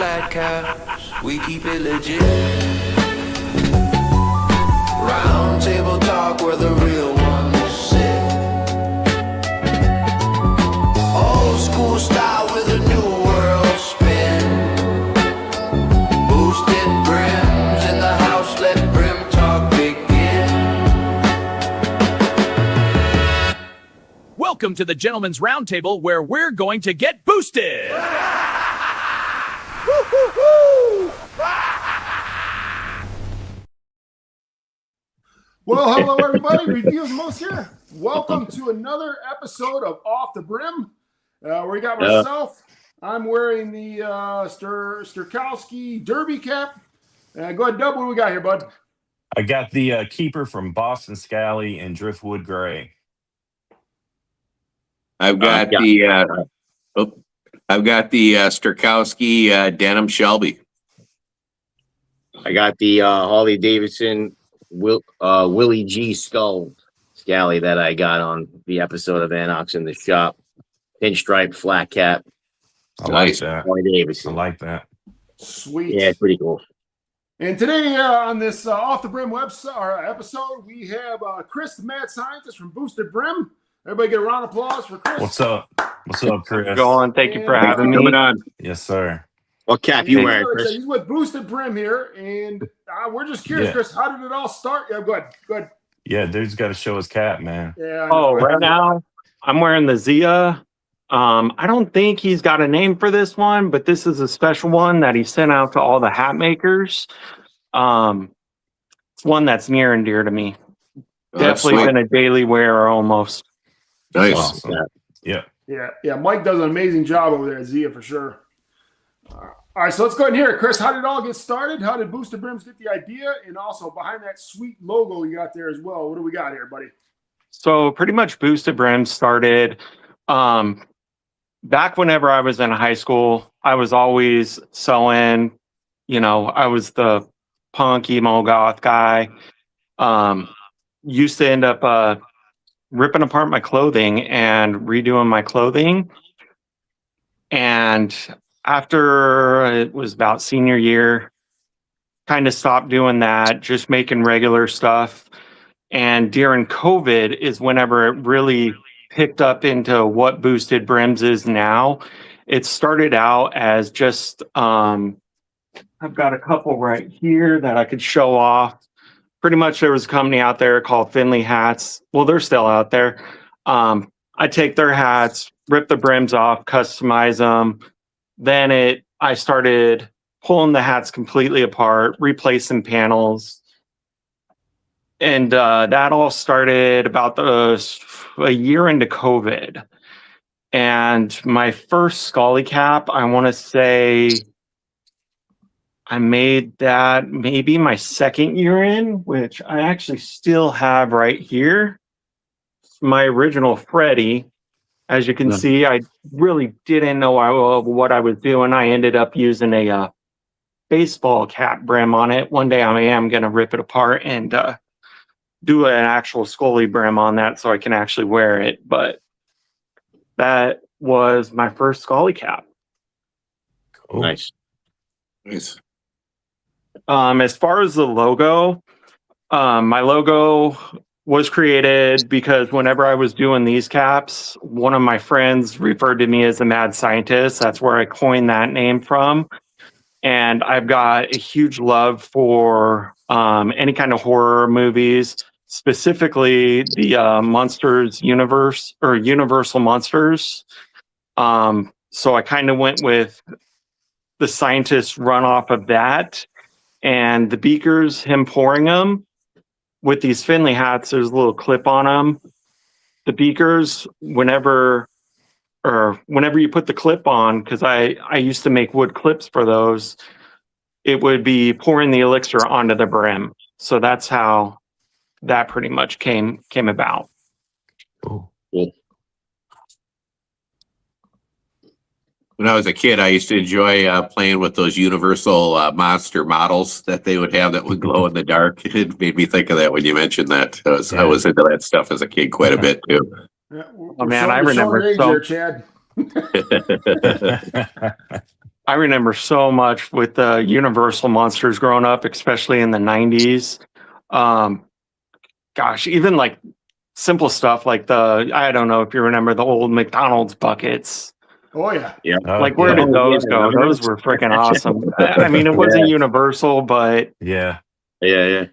flat caps, we keep it legit. Roundtable talk where the real ones sit. Old school style with a new world spin. Boosted brims in the house, let brim talk begin. Welcome to the Gentleman's Roundtable, where we're going to get boosted. Well, hello everybody, Reviews Most here. Welcome to another episode of Off the Brim. Where you got myself. I'm wearing the Sturkowski Derby cap. Go ahead, Dub, what do we got here, bud? I got the keeper from Boston Scally and Driftwood Gray. I've got the Sturkowski Denim Shelby. I got the Harley Davidson Willie G Scally that I got on the episode of Anox in the Shop. Pinstripe flat cap. I like that. Harley Davidson. I like that. Sweet. Yeah, it's pretty cool. And today on this Off the Brim episode, we have Chris, the mad scientist from Boosted Brim. Everybody get a round of applause for Chris. What's up? What's up, Chris? Go on. Thank you for And, having me. Coming on. Yes, sir. What cap you wearing, Chris? He's with Boosted Brim here, and we're just curious, Yeah. Chris, how did it all start? Yeah, go ahead. Yeah, dude's got to show his cap, man. Yeah. Oh, right now I'm wearing the Zia. I don't think he's got a name for this one, but this is a special one that he sent out to all the hat makers. It's one that's near and dear to me. Definitely been a daily wearer almost. Nice. Awesome. Yeah. Yeah. Mike does an amazing job over there at Zia for sure. All right, so let's go ahead and hear it. Chris, how did it all get started? How did Boosted Brims get the idea? And also behind that sweet logo you got there as well. What do we got here, buddy? So pretty much Boosted Brims started back whenever I was in high school. I was always sewing, I was the punk emo goth guy. Used to end up ripping apart my clothing and redoing my clothing. And after it was about senior year, kind of stopped doing that, just making regular stuff. And during COVID is whenever it really picked up into what Boosted Brims is now. It started out as just, I've got a couple right here that I could show off. Pretty much there was a company out there called Finley Hats. Well, they're still out there. I take their hats, rip the brims off, customize them. Then I started pulling the hats completely apart, replacing panels. And that all started about a year into COVID. And my first Scully cap, I want to say I made that maybe my second year in, which I actually still have right here. It's my original Freddy. As you can see, I really didn't know what I was doing. I ended up using a baseball cap brim on it. One day I am going to rip it apart and do an actual Scully brim on that so I can actually wear it. But that was my first Scully cap. Cool. Nice. As far as the logo, my logo was created because whenever I was doing these caps, one of my friends referred to me as a mad scientist. That's where I coined that name from. And I've got a huge love for any kind of horror movies, specifically the Monsters universe or Universal Monsters. So I kind of went with the scientist run off of that. And the beakers, him pouring them with these Finley hats, there's a little clip on them. The beakers, whenever you put the clip on, because I used to make wood clips for those, it would be pouring the elixir onto the brim. So that's how that pretty much came about. Cool. When I was a kid, I used to enjoy playing with those Universal monster models that they would have that would glow in the dark. It made me think of that when you mentioned that. I was into that stuff as a kid quite a bit too. Yeah, Oh man, I remember. There, Chad. I remember so much with the Universal monsters growing up, especially in the 90s. Gosh, even like simple stuff like I don't know if you remember the old McDonald's buckets. Oh yeah. Yeah. Like, where did those go? remember Those those? were freaking awesome. I mean, it wasn't Universal, but Yeah. Yeah.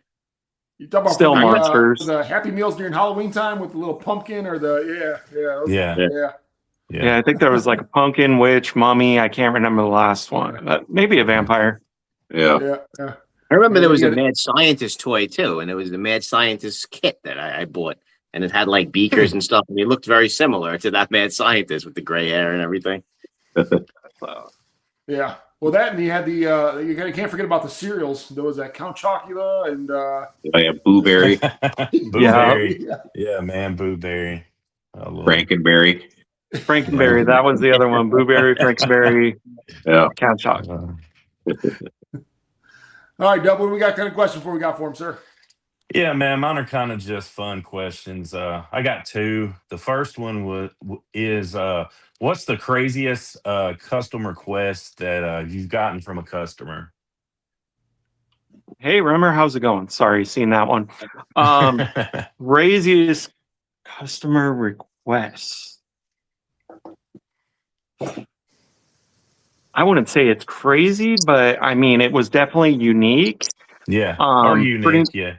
You talk about Still for monsters. the Happy Meals during Halloween time with the little pumpkin or the those- Yeah. yeah, I think there was like a pumpkin, witch, mummy. I can't remember the last one. Maybe a vampire. Yeah. I remember Yeah, there was you a gotta- Mad Scientist toy too, and it was the Mad Scientist kit that I bought, and it had like beakers and stuff, and it looked very similar to that Mad Scientist with the gray hair and everything. Yeah. Well, that and you had the you can't forget about the cereals. There was that Count Chocula and I have Blueberry, Blueberry. Yeah, man, Blueberry. Frankenberry. Frankenberry, that was the other one. Blueberry, Frankenberry, Yeah. Count Choc. All right, Dub, what do we got? Kind of question for we got for him, sir? Yeah, man, mine are kind of just fun questions. I got two. The first one is what's the craziest custom request that you've gotten from a customer? Hey, Remmer, how's it going? Sorry, seen that one. Craziest customer requests. I wouldn't say it's crazy, but I mean, it was definitely unique. Yeah, or unique,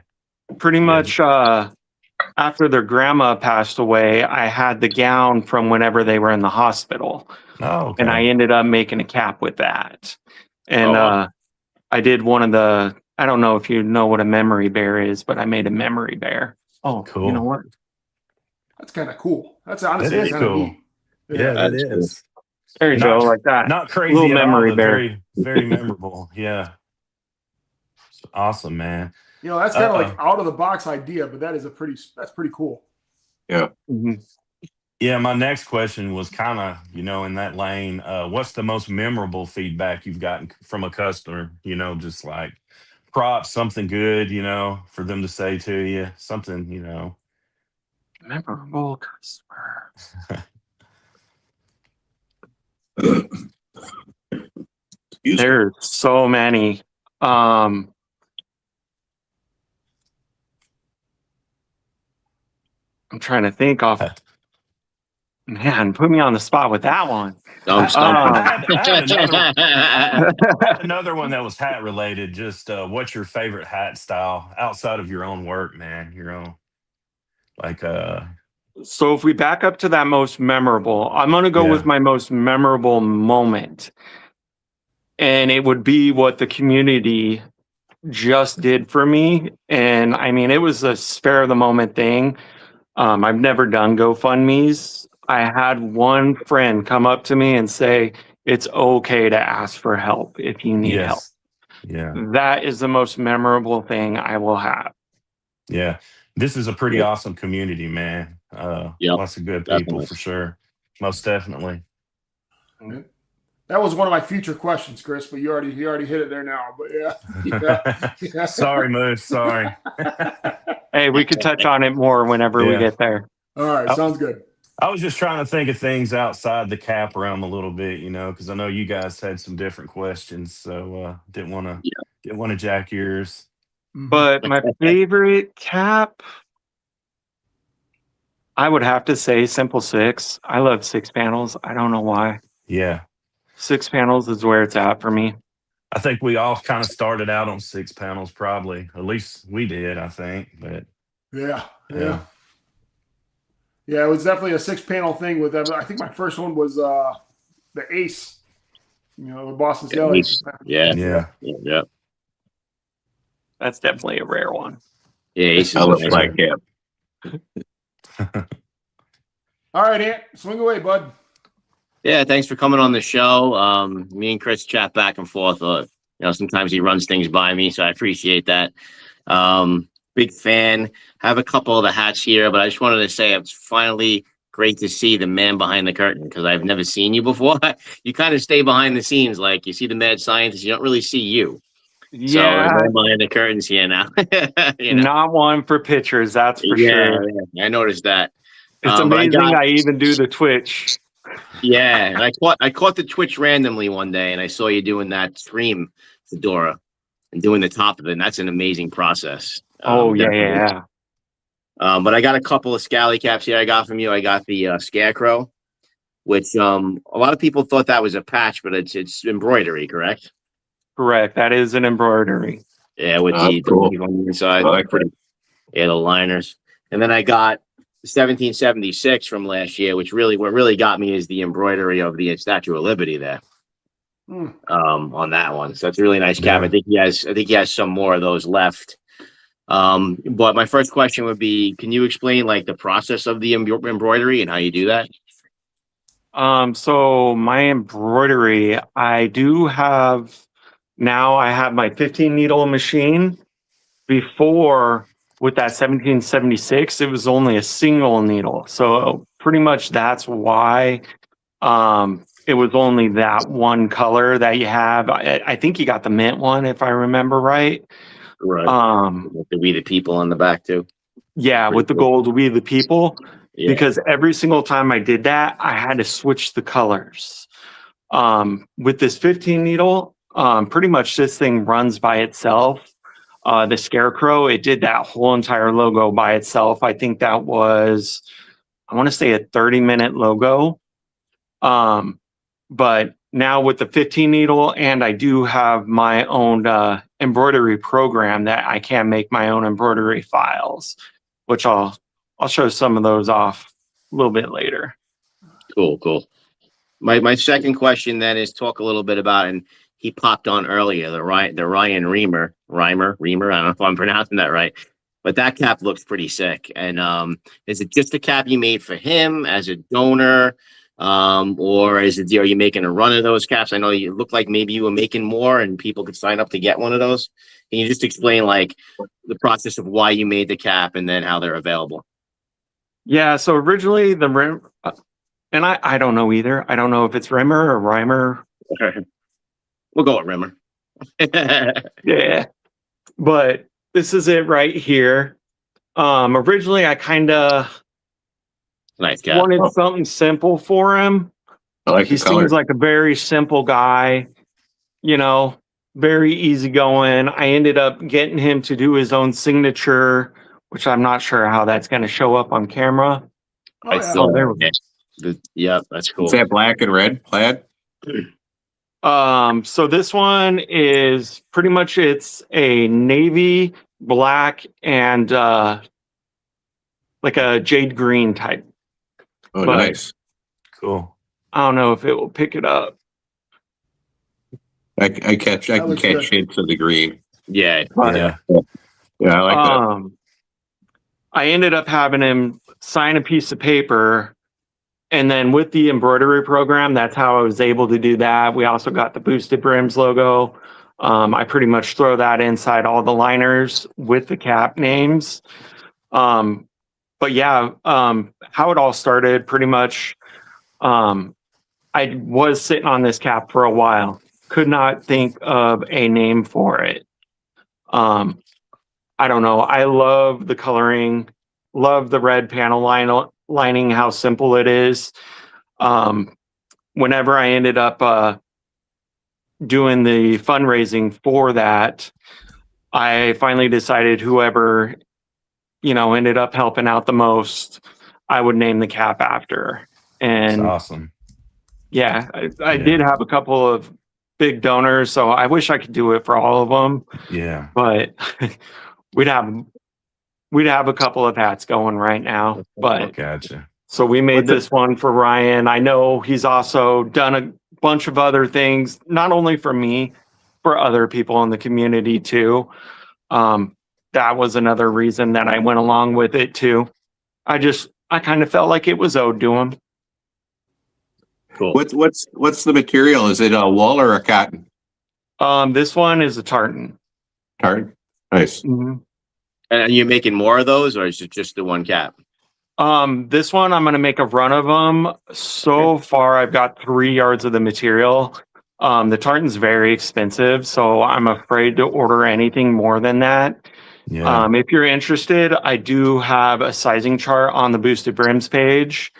Pretty much after their grandma passed away, I had the gown from whenever they were in the hospital. Oh, okay. And I ended up making a cap with that. And I did one of the, I don't know if you know what a memory bear is, but I made a memory bear. Oh, cool. You know what? That's kind of cool. That's honestly That is kind of cool. neat. Yeah, that is. There you go, like that. Not crazy Little at memory all, but bear. very, very memorable. Yeah. Awesome, man. You know, that's kind of like out of the box idea, but that's pretty cool. Yeah. Mm-hmm. Yeah, my next question was kind of, in that lane. What's the most memorable feedback you've gotten from a customer? Just like props, something good, for them to say to you, something, Memorable customer. There's so many. I'm trying to think off. Man, put me on the spot with that one. I had another one that was hat related. Just what's your favorite hat style outside of your own work, man? Your own, like So if we back up to that most memorable, I'm gonna go with my most memorable moment, and it would be what the community just did for me. And I mean, it was a spare of the moment thing. I've never done GoFundMe's. I had one friend come up to me and say, it's okay to ask for help if you need help. Yeah. That is the most memorable thing I will have. Yeah. This is a pretty awesome community, man. Lots of good people for sure. Most definitely. That was one of my future questions, Chris, but you already hit it there now. But yeah. Sorry, Moose. Sorry. Hey, we could touch on it more whenever we get there. All right, sounds good. I was just trying to think of things outside the cap realm a little bit, because I know you guys had some different questions, so didn't want to jack yours. But my favorite cap, I would have to say Simple Six. I love 6 panels. I don't know why. Yeah. 6 panels is where it's at for me. I think we all kind of started out on 6 panels, probably. At least we did, I think. But yeah, it was definitely a 6-panel thing with them. I think my first one was the Ace, the Boston Celtics. Yeah. That's definitely a rare one. Yeah, Ace is I love black cap. All right, Ant, swing away, bud. Yeah, thanks for coming on the show. Me and Chris chat back and forth. Sometimes he runs things by me, so I appreciate that. Big fan. Have a couple of the hats here, but I just wanted to say it's finally great to see the man behind the curtain because I've never seen you before. You kind of stay behind the scenes, like you see the mad scientist, you don't really see you. Yeah, so the man behind the curtains here now. Not one for pictures, that's for sure. Yeah, I noticed that. It's amazing I even do the Twitch. Yeah, and I caught the Twitch randomly one day, and I saw you doing that stream, Fedora, and doing the top of it. And that's an amazing process. Oh, yeah, Definitely. yeah. But I got a couple of scally caps here. I got from you. I got the Scarecrow, which a lot of people thought that was a patch, but it's embroidery, correct? Correct. That is an embroidery. Yeah, with Cool. the on the inside. I like that. Yeah, the liners. And then I got 1776 from last year, which what really got me is the embroidery of the Statue of Liberty there. On that one. So it's a really nice cap. Yeah. I think he has some more of those left. But my first question would be, can you explain like the process of the embroidery and how you do that? So my embroidery, I have my 15 needle machine. Before, with that 1776, it was only a single needle. So pretty much that's why it was only that one color that you have. I think you got the mint one, if I remember right. Right. With the We the People on the back too. Yeah, with the gold We the People. Yeah. Because every single time I did that, I had to switch the colors. With this 15 needle, pretty much this thing runs by itself. The Scarecrow, it did that whole entire logo by itself. I think that was, I want to say a 30-minute logo. But now with the 15 needle, and I do have my own embroidery program that I can make my own embroidery files, which I'll show some of those off a little bit later. Cool. My second question then is talk a little bit about, and he popped on earlier, the Ryan Reimer. I don't know if I'm pronouncing that right, but that cap looks pretty sick. And is it just a cap you made for him as a donor? Or are you making a run of those caps? I know you look like maybe you were making more and people could sign up to get one of those. Can you just explain like the process of why you made the cap and then how they're available? Yeah, so originally the Rim, and I don't know either. I don't know if it's Rimmer or Reimer. We'll go with Rimmer. Yeah, but this is it right here. Originally I kind of Nice cap. wanted something simple for him. I like He the color. seems like a very simple guy, very easygoing. I ended up getting him to do his own signature, which I'm not sure how that's going to show up on camera. I saw there that. Yeah, that's cool. Is that black and red plaid? So this one is pretty much, it's a navy, black, and like a jade green type. Oh, But- nice. Cool. I don't know if it will pick it up. I can catch shades of the green. Yeah. But, Yeah. Yeah, I like that. I ended up having him sign a piece of paper, and then with the embroidery program, that's how I was able to do that. We also got the Boosted Brims logo. I pretty much throw that inside all the liners with the cap names. But yeah, how it all started, pretty much, I was sitting on this cap for a while. Could not think of a name for it. I don't know. I love the coloring, love the red panel lining, how simple it is. Whenever I ended up doing the fundraising for that, I finally decided whoever, ended up helping out the most, I would name the cap after. That's And awesome. yeah, I Yeah. did have a couple of big donors, so I wish I could do it for all of them, Yeah. but we'd have a couple of hats going right now. But Gotcha. so we made this one for Ryan. I know he's also done a bunch of other things, not only for me, for other people in the community too. That was another reason that I went along with it too. I kind of felt like it was owed to him. Cool. What's the material? Is it a wool or a cotton? This one is a tartan. Tartan. Nice. Mhm. And are you making more of those, or is it just the one cap? This one, I'm going to make a run of them. So far, I've got 3 yards of the material. The tartan's very expensive, so I'm afraid to order anything more than that. Yeah. If you're interested, I do have a sizing chart on the Boosted Brims page.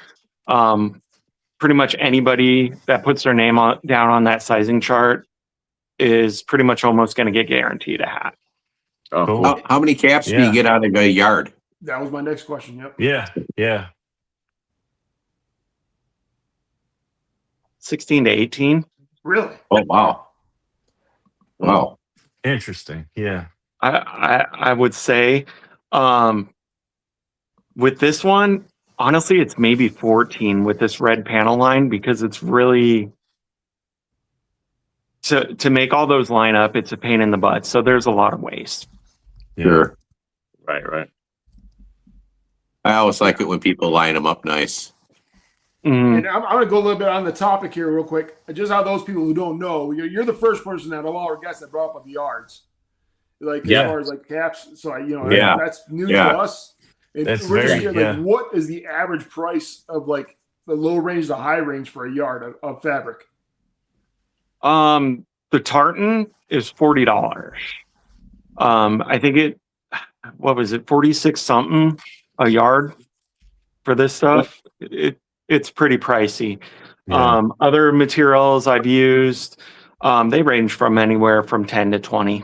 pretty much anybody that puts their name down on that sizing chart is pretty much almost going to get guaranteed a hat. Oh, Cool. cool. How many caps do Yeah. you get out of a yard? That was my next question. Yep. Yeah. 16 to 18. Really? Oh, wow. Wow. Interesting. Yeah. I would say, with this one, honestly, it's maybe 14 with this red panel line, because it's really to make all those line up. It's a pain in the butt. So there's a lot of waste. Yeah. Sure. Right. I always like it when people line them up nice. Mhm. And I'm going to go a little bit on the topic here real quick. Just how those people who don't know, you're the first person out of all our guests that brought up the yards. Like, Yeah. as far as like caps. So, Yeah. that's new Yeah. to us. And That's we're just very- here, like, what is the average price of like the low range to high range for a yard of fabric? The tartan is $40. I think what was it, 46 something a yard for this stuff. It's pretty pricey. Yeah. Other materials I've used, they range from anywhere from 10 to 20.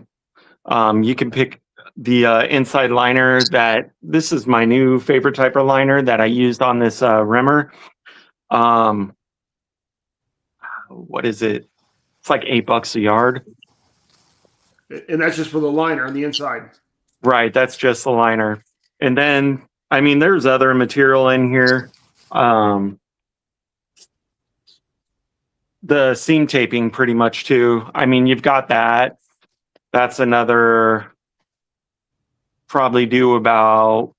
You can pick the inside liner. This is my new favorite type of liner that I used on this rimmer. What is it? It's like $8 a yard. And that's just for the liner on the inside. Right, that's just the liner. And then, I mean, there's other material in here. The seam taping pretty much too. I mean, you've got that. That's another, probably do about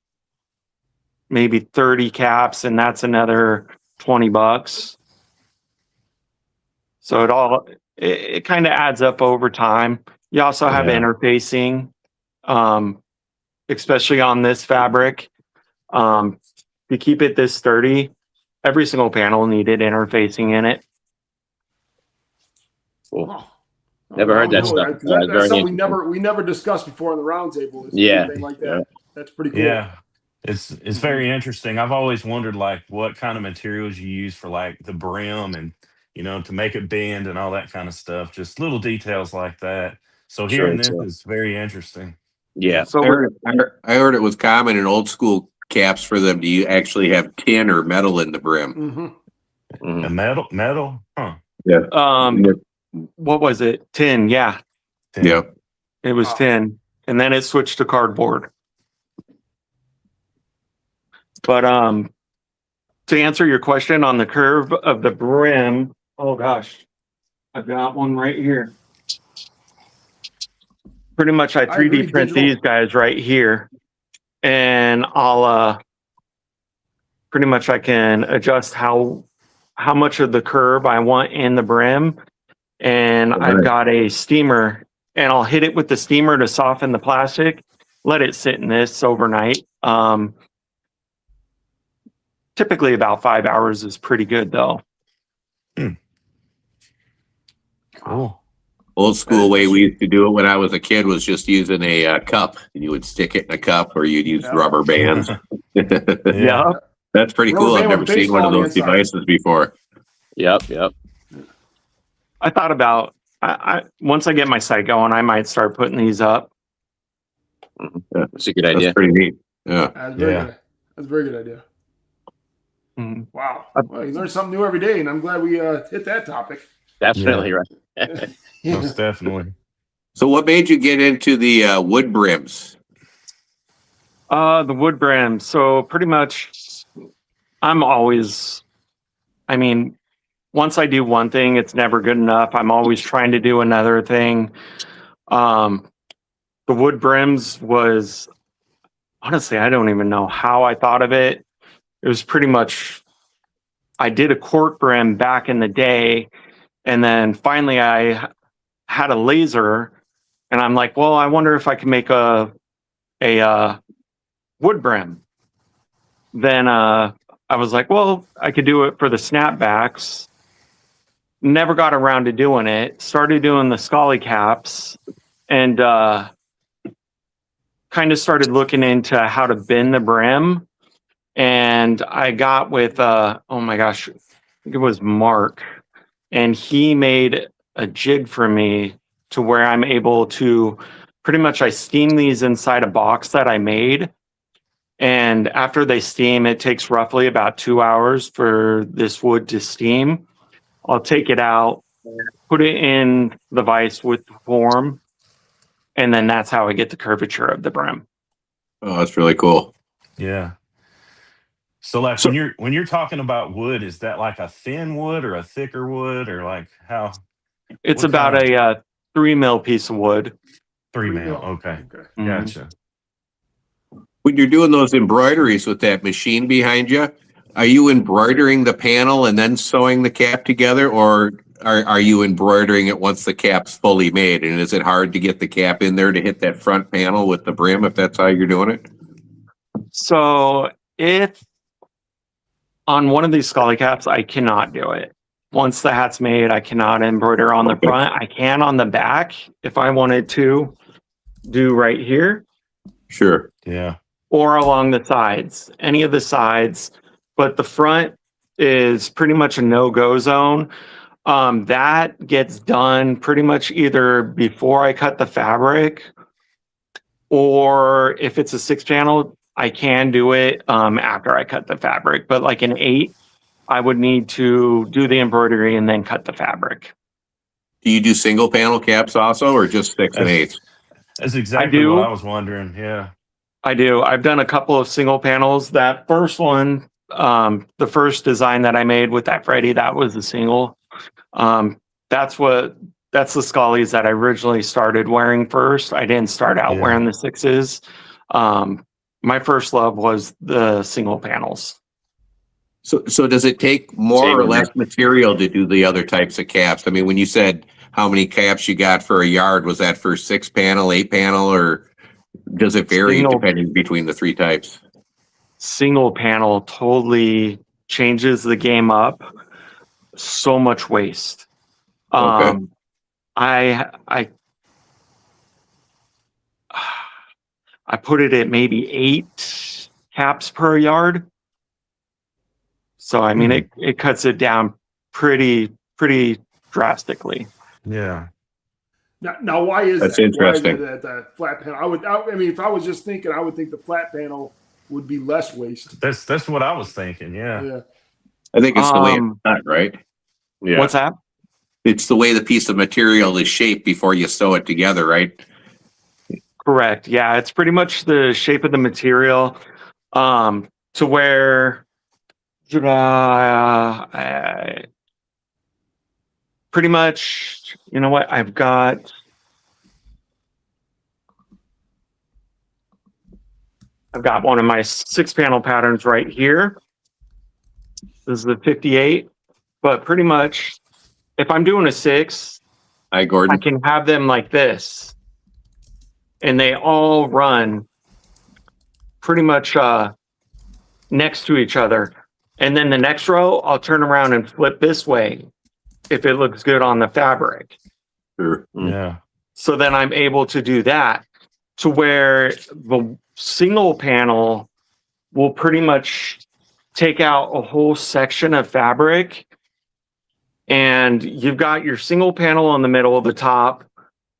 maybe 30 caps, and that's another $20. So it kind of adds up over time. You also have Yeah. interfacing, especially on this fabric. To keep it this sturdy, every single panel needed interfacing in it. Cool. Oh. Never heard that No, stuff. That's Very something interesting. we never discussed before on the roundtable. Yeah. Anything like that. That's pretty cool. Yeah. It's very interesting. I've always wondered like what kind of materials you use for like the brim and to make it bend and all that kind of stuff. Just little details like that. So Sure, hearing this sure. is very interesting. Yeah. So I heard it was common in old school caps for them to actually have tin or metal in the brim. Mm-hmm. Mhm. A metal? Huh. what was it? Tin, yeah. Tin. Yep. It was tin. And then it switched to cardboard. But to answer your question on the curve of the brim, oh gosh, I've got one right here. Pretty much I 3D agree, print digital. these guys right here. And I'll pretty much I can adjust how much of the curve I want in the brim. And I've got a steamer, and I'll hit it with the steamer to soften the plastic, let it sit in this overnight. Typically about 5 hours is pretty good though. Cool. Old school way we used to do it when I was a kid was just using a cup. And you would stick it in a cup, or you'd use Yeah. rubber bands. Yeah. That's pretty Rubber cool. I've band never with seen one of baseball on the those inside. devices before. Yep. I thought about, I once I get my site going, I might start putting these up. That's a good That's idea. pretty neat. Yeah. That's very Yeah. good. That's a very good idea. Mhm. Wow. Well, you learn something new every day, and I'm glad we hit that topic. Definitely right. Most definitely. So what made you get into the wood brims? The wood brim. So pretty much I'm always, I mean, once I do one thing, it's never good enough. I'm always trying to do another thing. The wood brims was, honestly, I don't even know how I thought of it. It was pretty much, I did a cork brim back in the day, and then finally I had a laser, and I'm like, well, I wonder if I can make a wood brim. Then I was like, well, I could do it for the snapbacks. Never got around to doing it. Started doing the Scully caps, and kind of started looking into how to bend the brim. And I got with, oh my gosh, think it was Mark, and he made a jig for me to where I'm able to pretty much I steam these inside a box that I made. And after they steam, it takes roughly about 2 hours for this wood to steam. I'll take it out, put it in the vise with the form, and then that's how I get the curvature of the brim. Oh, that's really cool. Yeah. So like when you're talking about wood, is that like a thin wood or a thicker wood or like how? It's what about kind a 3 mil piece of wood. 3 3 mil. mil. Okay. Okay. Gotcha. When you're doing those embroideries with that machine behind you, are you embroidering the panel and then sewing the cap together, or are you embroidering it once the cap's fully made? And is it hard to get the cap in there to hit that front panel with the brim if that's how you're doing it? So if on one of these Scully caps, I cannot do it. Once the hat's made, I cannot embroider on the front. I can on the back if I wanted to do right here Sure. Yeah. or along the sides, any of the sides. But the front is pretty much a no-go zone. That gets done pretty much either before I cut the fabric, or if it's a 6-channel, I can do it after I cut the fabric. But like an 8, I would need to do the embroidery and then cut the fabric. Do you do single panel caps also, or just 6 and 8s? That's exactly what I was wondering. Yeah. I do. I've done a couple of single panels. That first one, the first design that I made with that Freddy, that was a single. That's the Scullies that I originally started wearing first. I didn't start out wearing the 6s. My first love was the single panels. So does it take more or less material to do the other types of caps? I mean, when you said how many caps you got for a yard, was that for 6 panel, 8 panel, or does it vary depending between the 3 types? Single panel totally changes the game up. So much waste. Okay. I put it at maybe 8 caps per yard. So I mean it cuts it down pretty drastically. Yeah. Now why is That's that? interesting. Why is it that flat panel? I mean, if I was just thinking, I would think the flat panel would be less waste. That's what I was thinking. Yeah. Yeah. I think it's the way it's cut, right? Yeah. What's that? It's the way the piece of material is shaped before you sew it together, right? Correct. Yeah, it's pretty much the shape of the material to where pretty much, you know what, I've got one of my 6-panel patterns right here. This is the 58, but pretty much if I'm doing a 6, Hi, Gordon. I can have them like this, and they all run pretty much next to each other. And then the next row, I'll turn around and flip this way if it looks good on the fabric. Sure. Yeah. So then I'm able to do that to where the single panel will pretty much take out a whole section of fabric. And you've got your single panel on the middle of the top.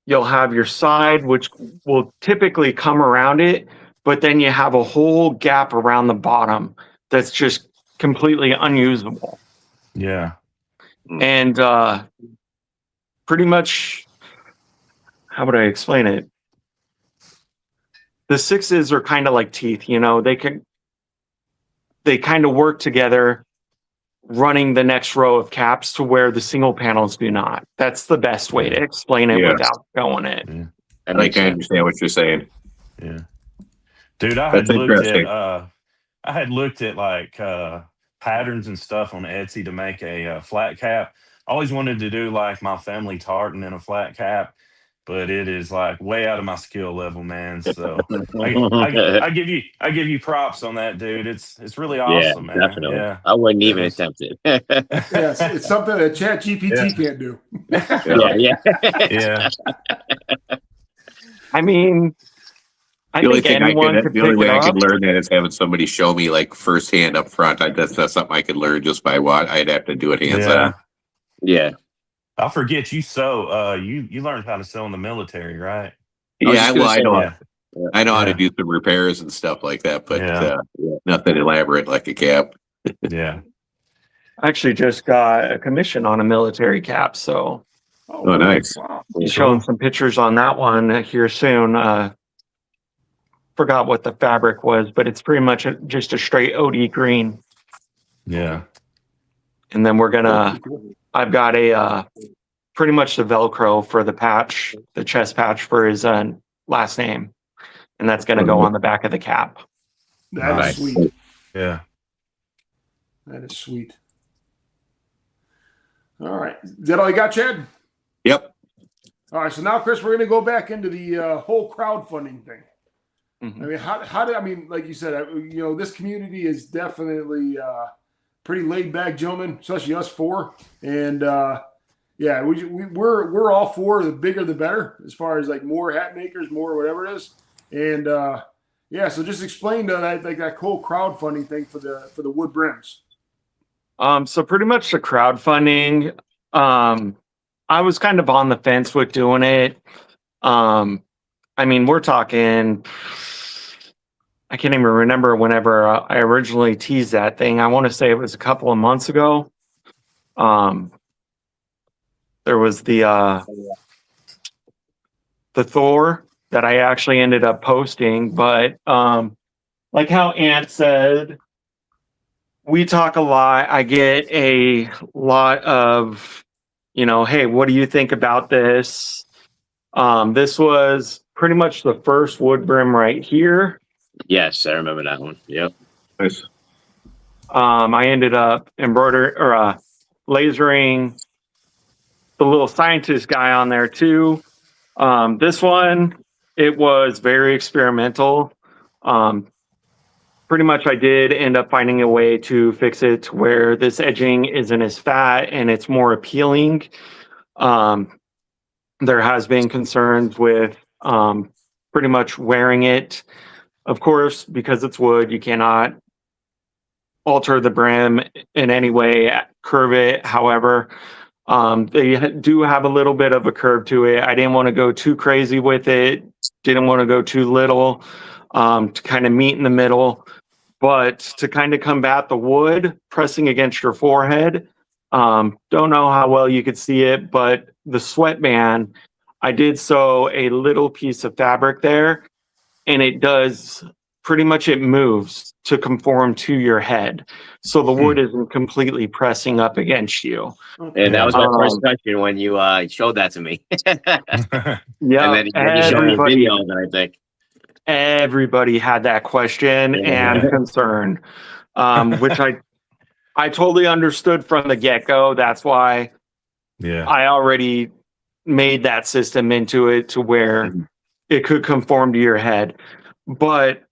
You'll have your side, which will typically come around it, but then you have a whole gap around the bottom that's just completely unusable. Yeah. And pretty much, how would I explain it? The 6s are kind of like teeth, you know, they kind of work together running the next row of caps to where the single panels do not. That's the best way to explain it without going it. Yeah. I understand what you're saying. Yeah. Dude, I had looked at like patterns and stuff on Etsy to make a flat cap. I always wanted to do like my family tartan in a flat cap, but it is like way out of my skill level, man. So I give you props on that, dude. It's really awesome, man. Definitely. Yeah. I wouldn't even attempt it. Yes, it's something that Chat GPT can't do. Yeah. Yeah. I mean, I The only think thing anyone could the only pick way it I could up. learn that is having somebody show me like firsthand up front. That's not something I could learn just by what I'd have to do it hands Yeah. on. Yeah. I forget you sew. You learned how to sew in the military, right? I was Yeah, just gonna well, say Yeah. that. I know how to Yeah. do some repairs and stuff like that, but Yeah. nothing elaborate like a cap. Yeah. I actually just got a commission on a military cap, so Oh, nice. Wow. be showing some pictures on that one here soon. Forgot what the fabric was, but it's pretty much just a straight OD green. Yeah. And then I've got a pretty much the Velcro for the patch, the chest patch for his last name, and that's gonna go on the back of the cap. That is Nice. sweet. Yeah. That is sweet. All right. Is that all you got, Chad? Yep. All right. So now, Chris, we're going to go back into the whole crowdfunding thing. Mhm. I mean, how did, I mean, like you said, this community is definitely pretty laid back gentlemen, especially us four. And yeah, we're all for the bigger the better, as far as like more hat makers, more whatever it is. And yeah, so just explain that whole crowdfunding thing for the wood brims. So pretty much the crowdfunding, I was kind of on the fence with doing it. I mean, we're talking, I can't even remember whenever I originally teased that thing. I want to say it was a couple of months ago. There was the Thor that I actually ended up posting, but like how Ant said, we talk a lot. I get a lot of, hey, what do you think about this? This was pretty much the first wood brim right here. Yes, I remember that one. Yep. Nice. I ended up lasering the little scientist guy on there too. This one, it was very experimental. Pretty much I did end up finding a way to fix it to where this edging isn't as fat and it's more appealing. There has been concerns with pretty much wearing it. Of course, because it's wood, you cannot alter the brim in any way, curve it. However, they do have a little bit of a curve to it. I didn't want to go too crazy with it. Didn't want to go too little, to kind of meet in the middle. But to kind of combat the wood pressing against your forehead, don't know how well you could see it, but the sweatband, I did sew a little piece of fabric there, and it does pretty much, it moves to conform to your head. So the wood isn't completely pressing up against you. And that was my first question when you showed that to me. Yeah, And then you showed me a video of it, I think. Everybody had that question and concern, which I totally understood from the get-go. That's why I already made that system into it to where it could conform to your head. But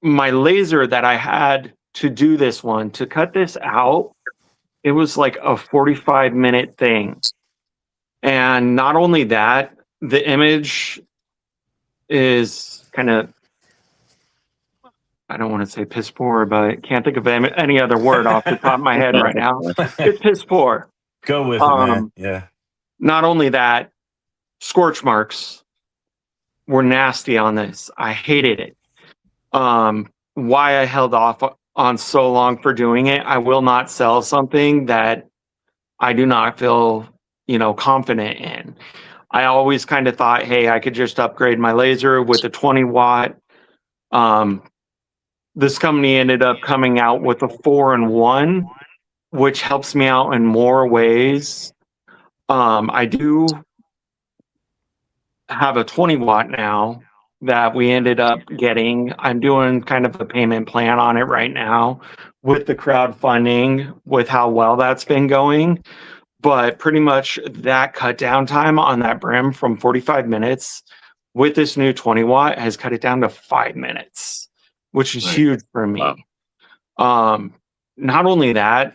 my laser that I had to do this one, to cut this out, it was like a 45-minute thing. And not only that, the image is kind of, I don't want to say piss poor, but can't think of any other word off the top of my head right now. It's piss poor. Go with it, man. Yeah. Not only that, scorch marks were nasty on this. I hated it. Why I held off on so long for doing it, I will not sell something that I do not feel, confident in. I always kind of thought, hey, I could just upgrade my laser with a 20 watt. This company ended up coming out with a 4-in-1, which helps me out in more ways. I do have a 20 watt now that we ended up getting. I'm doing kind of a payment plan on it right now with the crowdfunding, with how well that's been going. But pretty much that cut down time on that brim from 45 minutes with this new 20 watt has cut it down to 5 minutes, which is huge for me. Wow. Not only that,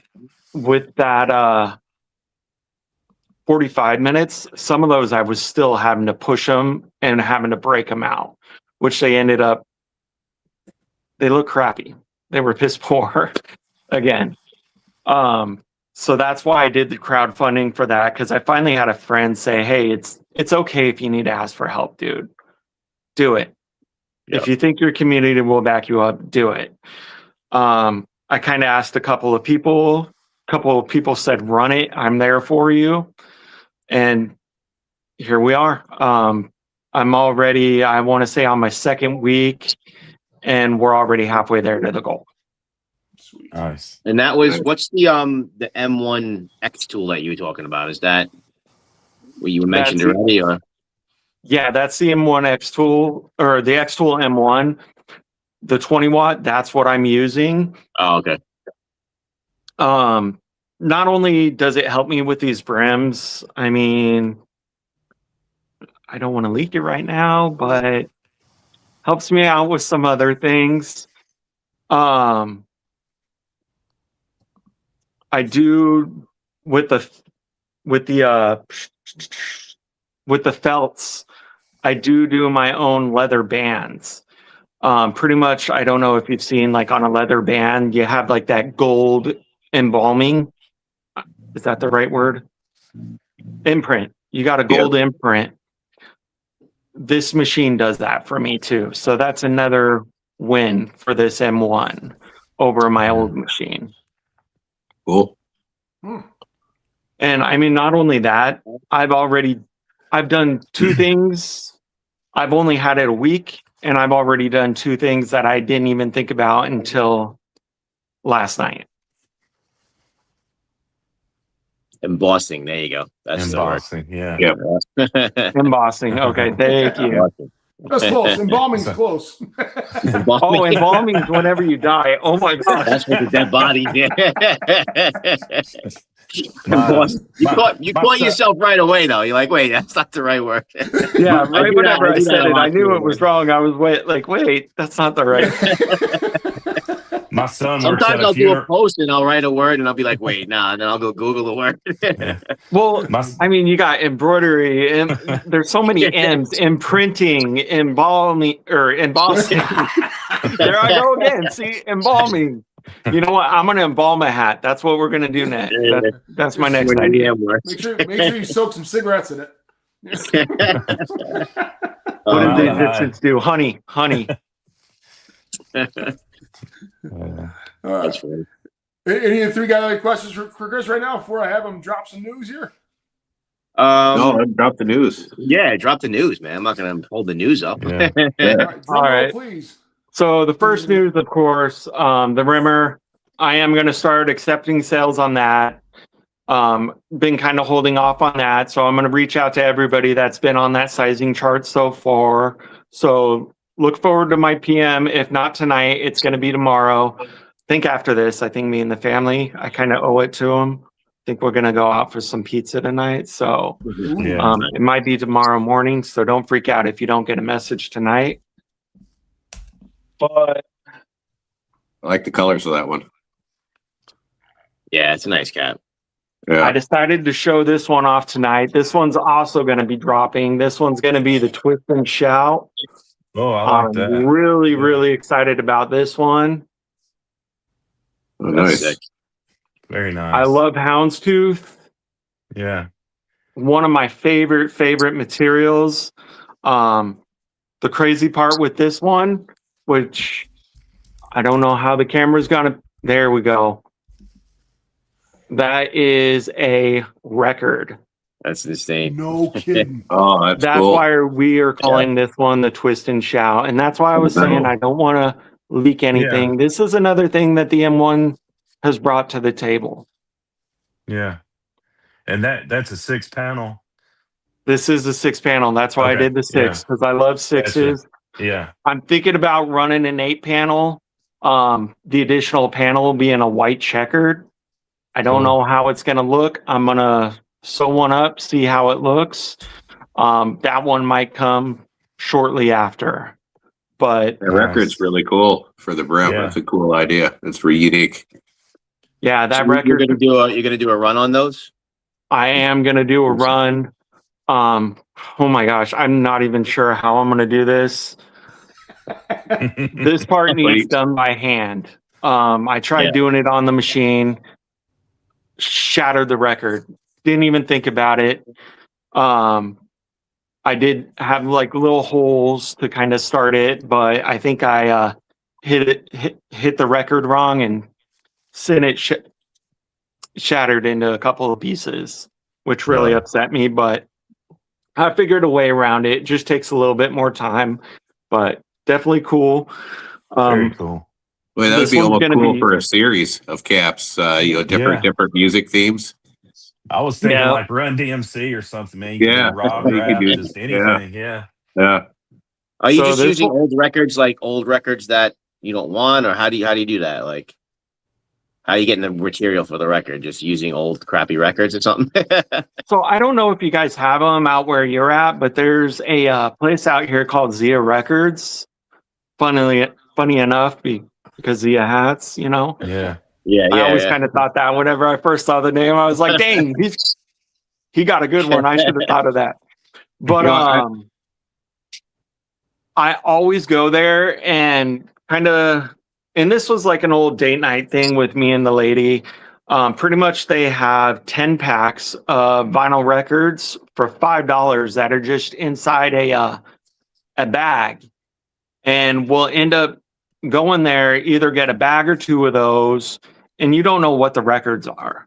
with that 45 minutes, some of those I was still having to push them and having to break them out, which they ended up, they look crappy. They were piss poor again. So that's why I did the crowdfunding for that, because I finally had a friend say, hey, it's okay if you need to ask for help, dude. Do it. Yep. If you think your community will back you up, do it. I kind of asked a couple of people. A couple of people said, run it. I'm there for you. And here we are. I'm already, I want to say, on my second week, and we're already halfway there to the goal. Sweet. Nice. And that was, what's the M1 X tool that you were talking about? Is that what you mentioned That's- already, or? Yeah, that's the M1 X tool, or the X tool M1, the 20 watt. That's what I'm using. Oh, okay. Not only does it help me with these brims, I mean, I don't want to leak it right now, but helps me out with some other things. I do with the felts. I do my own leather bands. Pretty much, I don't know if you've seen, like, on a leather band, you have like that gold embalming. Is that the right word? Imprint. You got a gold imprint. This machine does that for me too. So that's another win for this M1 over my old machine. Cool. And I mean, not only that, I've done two things. I've only had it a week, and I've already done two things that I didn't even think about until last night. Embossing. There you go. That's the word. Embossing. Yeah. Yeah. Embossing. Okay, thank you. Embossing. That's close. Embalming's close. Oh, embalming is whenever you die. Oh my gosh. That's what the dead body did. My- You my caught son- yourself right away, though. You're like, wait, that's not the right word. Yeah, I right do whenever that- I I do said that a it, lot I knew too. it was wrong. I was wait, that's not the right. My son works Sometimes at a I'll do a funeral. post and I'll write a word and I'll be like, wait, nah, and then I'll go Google the word. Yeah. Well, My, I mean, you got embroidery, and there's so many M's, imprinting, embalming, or embossing. There I go again. See, embalming. You know what? I'm gonna embalm a hat. That's what we're gonna do next. That's my next idea. Make sure you soak some cigarettes in it. What did the Uh, Egyptians do? Honey. All That's right. funny. Any of the three got other questions for Chris right now before I have him drop some news here? No, I've dropped the news. Yeah, drop the news, man. I'm not going to hold the news up. Yeah. All right, drum All roll, right. please. So the first news, of course, the Rimmer. I am going to start accepting sales on that. Been kind of holding off on that, so I'm going to reach out to everybody that's been on that sizing chart so far. So look forward to my PM. If not tonight, it's going to be tomorrow. I think after this, I think me and the family, I kind of owe it to them. I think we're going to go out for some pizza tonight. So Yeah. it might be tomorrow morning. So don't freak out if you don't get a message tonight. But I like the colors of that one. Yeah, it's a nice cap. I Yeah. decided to show this one off tonight. This one's also going to be dropping. This one's going to be the Twist and Shout. Oh, I like I'm that. really excited about this one. Oh, That's nice. sick. Very nice. I love Houndstooth. Yeah. One of my favorite materials. The crazy part with this one, which I don't know how the camera's gonna. There we go. That is a record. That's insane. No kidding. Oh, that's That's cool. why we are calling this one the Twist and Shout. And that's why I was saying I don't want to leak anything. This is another thing that the M1 has brought to the table. Yeah. And that's a 6-panel. This is a 6-panel. That's why I Okay, did the 6, because I love 6s. Yeah. I'm thinking about running an 8-panel. The additional panel being a white checkered. I don't know how it's going to look. I'm going to sew one up, see how it looks. That one might come shortly after. But The record's really cool for the brim. Yeah. That's a cool idea. It's really unique. yeah, that So you're record, gonna do a run on those? I am going to do a run. Oh my gosh, I'm not even sure how I'm going to do this. This part needs done by hand. I tried doing it on the machine, shattered the record. Didn't even think about it. I did have like little holes to kind of start it, but I think I hit the record wrong and sent it shattered into a couple of pieces, which really upset me. But I figured a way around it. It just takes a little bit more time, but definitely cool. Very cool. Well, that would be almost cool for a series of caps. Different music themes. I was thinking like Run DMC or something, man. You Yeah, could do rock, you rap, could do- just anything. Yeah. Are you So just this using old records, like old records that you don't want, or how do you do that? Like, how are you getting the material for the record? Just using old crappy records or something? So I don't know if you guys have them out where you're at, but there's a place out here called Zia Records. Funny enough, because Zia hats, you know. Yeah. I always kind of thought that whenever I first saw the name, I was like, dang, he got a good one. I should have thought of that. But I always go there and and this was like an old date night thing with me and the lady. Pretty much they have 10 packs of vinyl records for $5 that are just inside a bag. And we'll end up going there, either get a bag or two of those, and you don't know what the records are.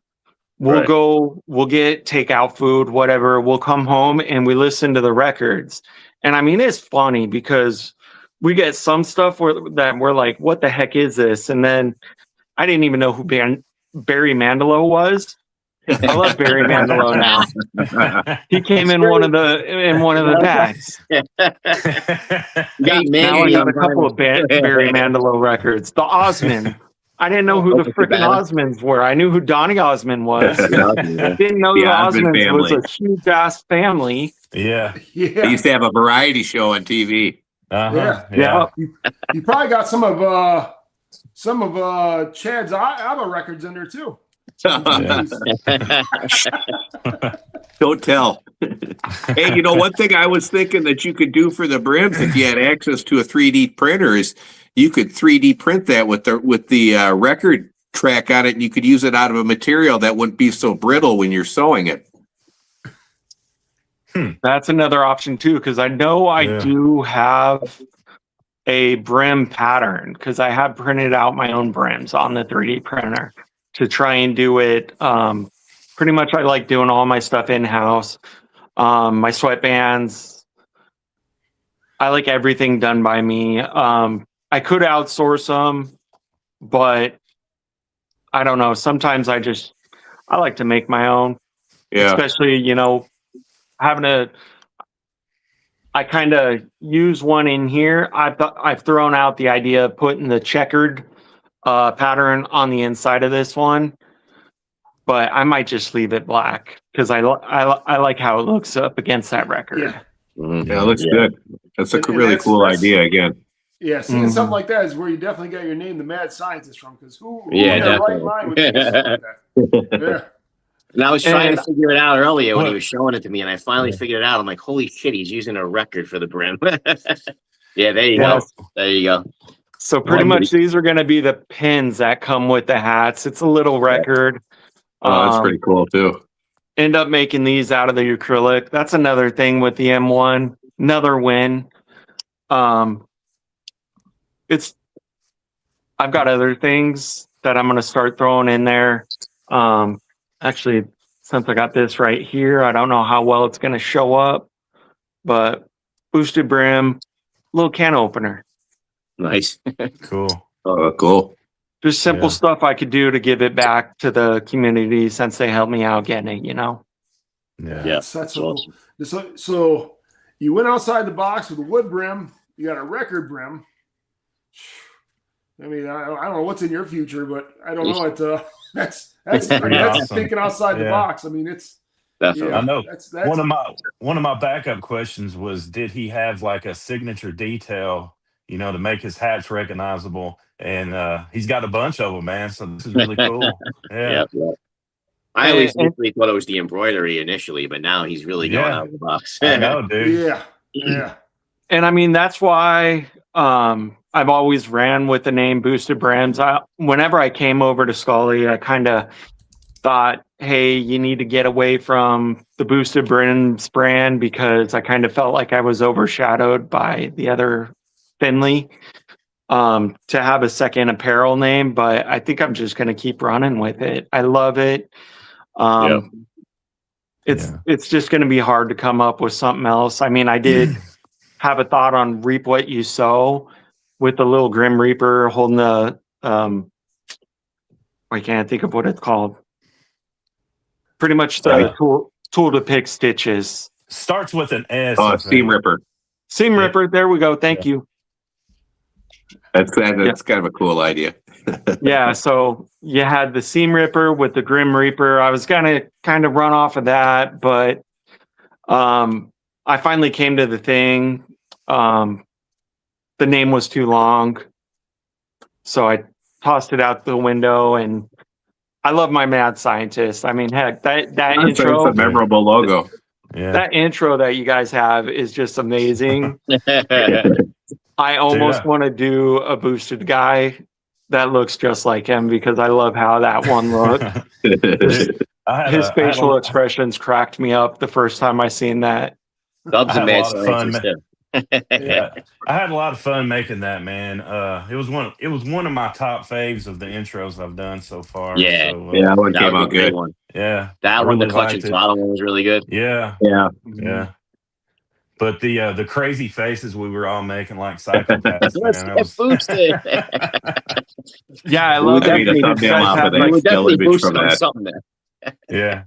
We'll get takeout food, whatever. We'll come home and we listen to the records. And I mean, it's funny because we get some stuff that we're like, what the heck is this? And then I didn't even know who Barry Manilow was. I love Barry Manilow now. He came in one of the packs. Now I got a couple of Barry Manilow records. The Osmond. I didn't know who the freaking Osmonds were. I knew who Donny Osmond was. I didn't know the Osmonds was a huge ass family. Yeah. They used to have a variety show on TV. Yeah. You probably got some of Chad's ABBA records in there too. Don't tell. Hey, one thing I was thinking that you could do for the Brims if you had access to a 3D printer is you could 3D print that with the record track on it, and you could use it out of a material that wouldn't be so brittle when you're sewing it. That's another option too, because I know I do have a Brim pattern because I have printed out my own Brims on the 3D printer to try and do it. Pretty much I like doing all my stuff in-house. My sweatbands, I like everything done by me. I could outsource them, but I don't know. Sometimes I like to make my own. Yeah. Especially, I kind of use one in here. I've thrown out the idea of putting the checkered pattern on the inside of this one, but I might just leave it black because I like how it looks up against that record. Yeah, it looks good. That's a really cool idea again. Yeah, seeing something like that is where you definitely got your name, the mad scientist, from, because who in their right mind would do something like that? Yeah. And I was trying to figure it out earlier when he was showing it to me, and I finally figured it out. I'm like, holy shit, he's using a record for the Brim. Yeah, there you go. There you go. So pretty much these are going to be the pins that come with the hats. It's a little record. Oh, that's pretty cool too. End up making these out of the acrylic. That's another thing with the M1. Another win. I've got other things that I'm going to start throwing in there. Actually, since I got this right here, I don't know how well it's going to show up, but boosted brim, little can opener. Nice. Cool. Cool. Just simple stuff I could do to give it back to the community since they helped me out getting it, Yeah. That's so cool. So you went outside the box with a wood brim. You got a record brim. I mean, I don't know what's in your future, but I don't know it. That's awesome. thinking outside the box. I mean, it's definitely. I know. That's One of my backup questions was, did he have like a signature detail, to make his hats recognizable? And he's got a bunch of them, man. So this is really cool. Yeah. I always initially thought it was the embroidery initially, but now he's really going out of the box. I know, dude. Yeah. I mean, that's why I've always ran with the name Boosted Brims. Whenever I came over to Scully, I kind of thought, hey, you need to get away from the Boosted Brims brand because I kind of felt like I was overshadowed by the other Finley to have a second apparel name. But I think I'm just going to keep running with it. I love it. It's just going to be hard to come up with something else. I mean, I did have a thought on Reap What You Sow with the little Grim Reaper holding the I can't think of what it's called. Pretty much the tool to pick stitches. Starts with an S. Seam Ripper. Seam Ripper. There we go. Thank you. That's kind of a cool idea. Yeah. So you had the Seam Ripper with the Grim Reaper. I was gonna kind of run off of that, but I finally came to the thing. The name was too long, so I tossed it out the window. And I love my mad scientist. I mean, heck, that intro, a memorable logo. Yeah. That intro that you guys have is just amazing. I almost want to do a boosted guy that looks just like him because I love how that one looked. His facial expressions cracked me up the first time I seen that. Dub's a mad scientist. Yeah, I had a lot of fun making that, man. It was one of my top faves of the intros I've done so far. Yeah, so, that one came out good. One. Yeah, that one, the clutch and throttle one was really good. Yeah. But the crazy faces we were all making like psychopaths. Let's man, get boosted. Yeah, I love that. You would definitely boost on something there. Yeah.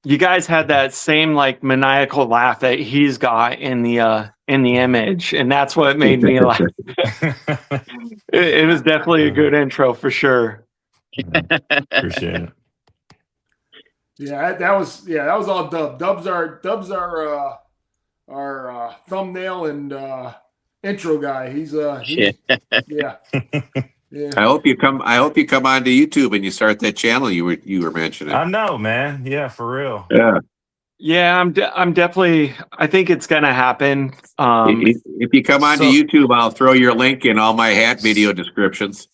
You guys had that same like maniacal laugh that he's got in the image, and that's what made me like. It was definitely a good intro for sure. Appreciate it. Yeah, that was all Dub. Dub's our thumbnail and intro guy. He's yeah. I hope you come onto YouTube and you start that channel you were mentioning. I know, man. Yeah, for real. Yeah, I'm definitely. I think it's gonna happen. If you come onto YouTube, I'll throw your link in all my hat video descriptions.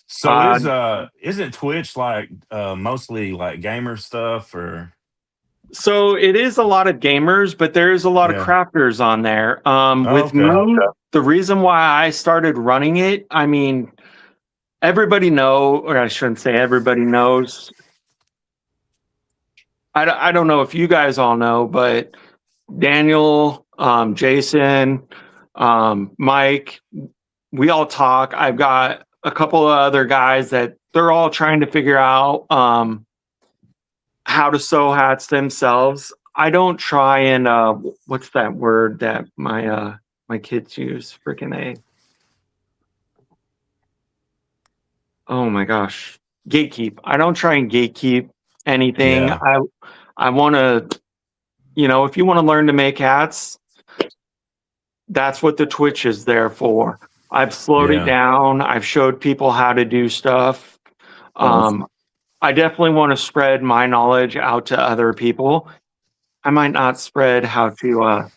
So isn't Twitch like mostly like gamer stuff or? So it is a lot of gamers, but there's a lot of crafters on there. With Moon, the reason why I started running it, I mean, everybody or I shouldn't say everybody knows. I don't know if you guys all know, but Daniel, Jason, Mike, we all talk. I've got a couple of other guys that they're all trying to figure out how to sew hats themselves. I don't try and what's that word that my kids use? Freaking A. Oh my gosh. Gatekeep. I don't try and gatekeep anything. Yeah. I want to, if you want to learn to make hats, that's what the Twitch is there for. I've slowed it down. I've showed people how to do stuff. I definitely want to spread my knowledge out to other people. I might not spread how to,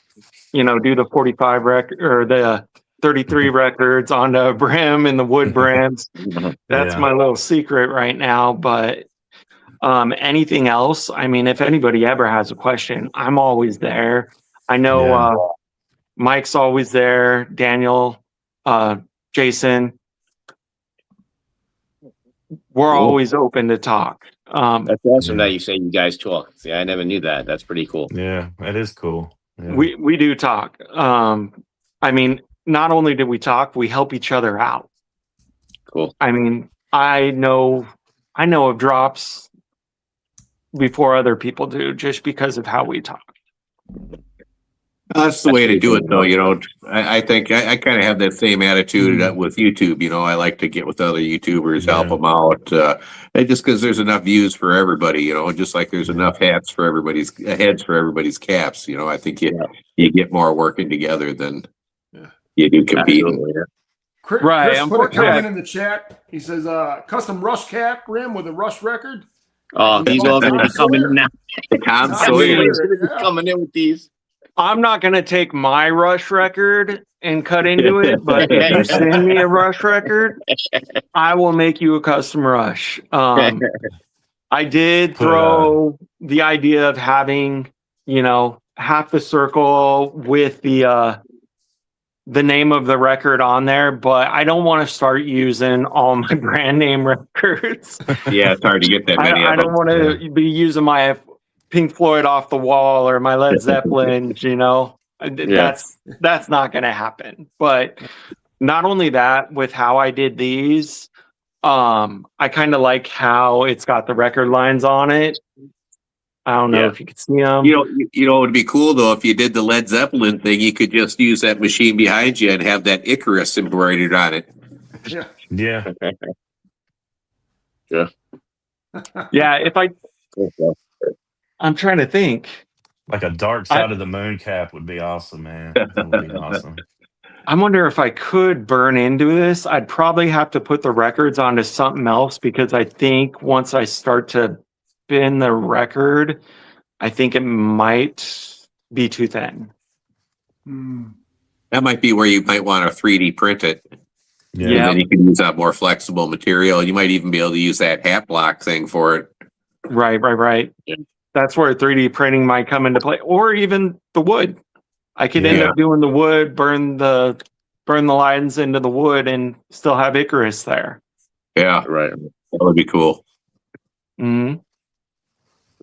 do the 45 record or the 33 records on the brim and the wood brims. That's my little secret right now. But anything else, I mean, if anybody ever has a question, I'm always there. I know Mike's always there. Daniel, Jason. We're always open to talk. That's awesome that you say you guys talk. See, I never knew that. That's pretty cool. Yeah, that is cool. Yeah. We do talk. I mean, not only do we talk, we help each other out. Cool. I mean, I know of drops before other people do, just because of how we talk. That's the way to do it, though. I think I kind of have that same attitude with YouTube. I like to get with other YouTubers, help them out, and just because there's enough views for everybody. Just like there's enough heads for everybody's caps. I think you get more working together than you do competing. Chris put a comment in the chat. He says, "Custom Rush Cat rim with a Rush record." Oh, he's all going to be coming in now. Tom Sawyer coming in with these. I'm not going to take my Rush record and cut into it, but if you send me a Rush record, I will make you a custom Rush. I did throw the idea of having, half the circle with the name of the record on there, but I don't want to start using all my brand name records. Yeah, it's hard to get that many I of don't them. want to be using my Pink Floyd Off the Wall or my Led Zeppelin, That's not going to happen. But not only that, with how I did these, I kind of like how it's got the record lines on it. I don't know if you could see them. It would be cool though if you did the Led Zeppelin thing. You could just use that machine behind you and have that Icarus embroidered on it. Yeah. Yeah. Yeah, I'm trying to think. Like a dark side of the moon cap would be awesome, man. That would be awesome. I wonder if I could burn into this. I'd probably have to put the records onto something else because I think once I start to spin the record, I think it might be too thin. That might be where you might want to 3D print it. Yeah. And then you can use that more flexible material. You might even be able to use that hat block thing for it. Right. Yeah. That's where 3D printing might come into play, or even the wood. I could end up doing the wood, burn the lines into the wood, and still have Icarus there. Yeah, Right. that would be cool. Mm-hmm.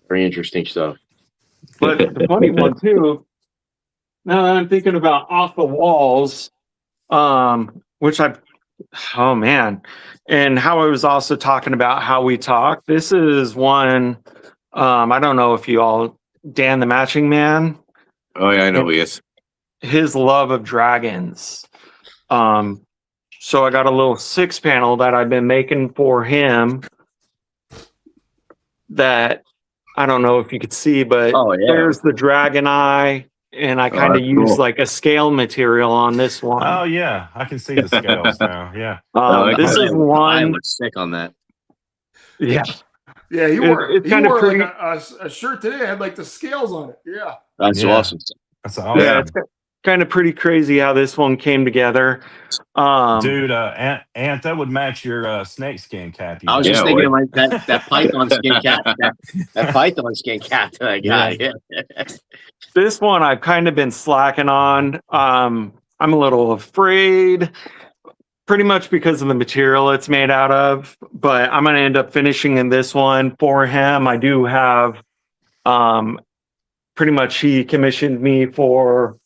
Very interesting stuff. But the funny one too, now that I'm thinking about Off the Walls, which oh man, and how I was also talking about how we talk. This is one, I don't know if you all, Dan the Matching Man. Oh yeah, I know he is. His love of dragons. So I got a little 6-panel that I've been making for him that I don't know if you could see, but there's the dragon eye, and I kind of use like a scale material on this one. Oh yeah, I can see the scales now. Yeah. This is one. I was sick on that. Yeah. Yeah, he wore pretty, like a shirt today that had like the scales on it. Yeah. That's awesome. That's awesome. Yeah, it's kind of pretty crazy how this one came together. Dude, Ant, that would match your snake skin cap. I was just thinking of like that python skin cap. That python skin cap that I got. Yeah. This one I've kind of been slacking on. I'm a little afraid, pretty much because of the material it's made out of, but I'm going to end up finishing in this one for him. I do have, pretty much he commissioned me for,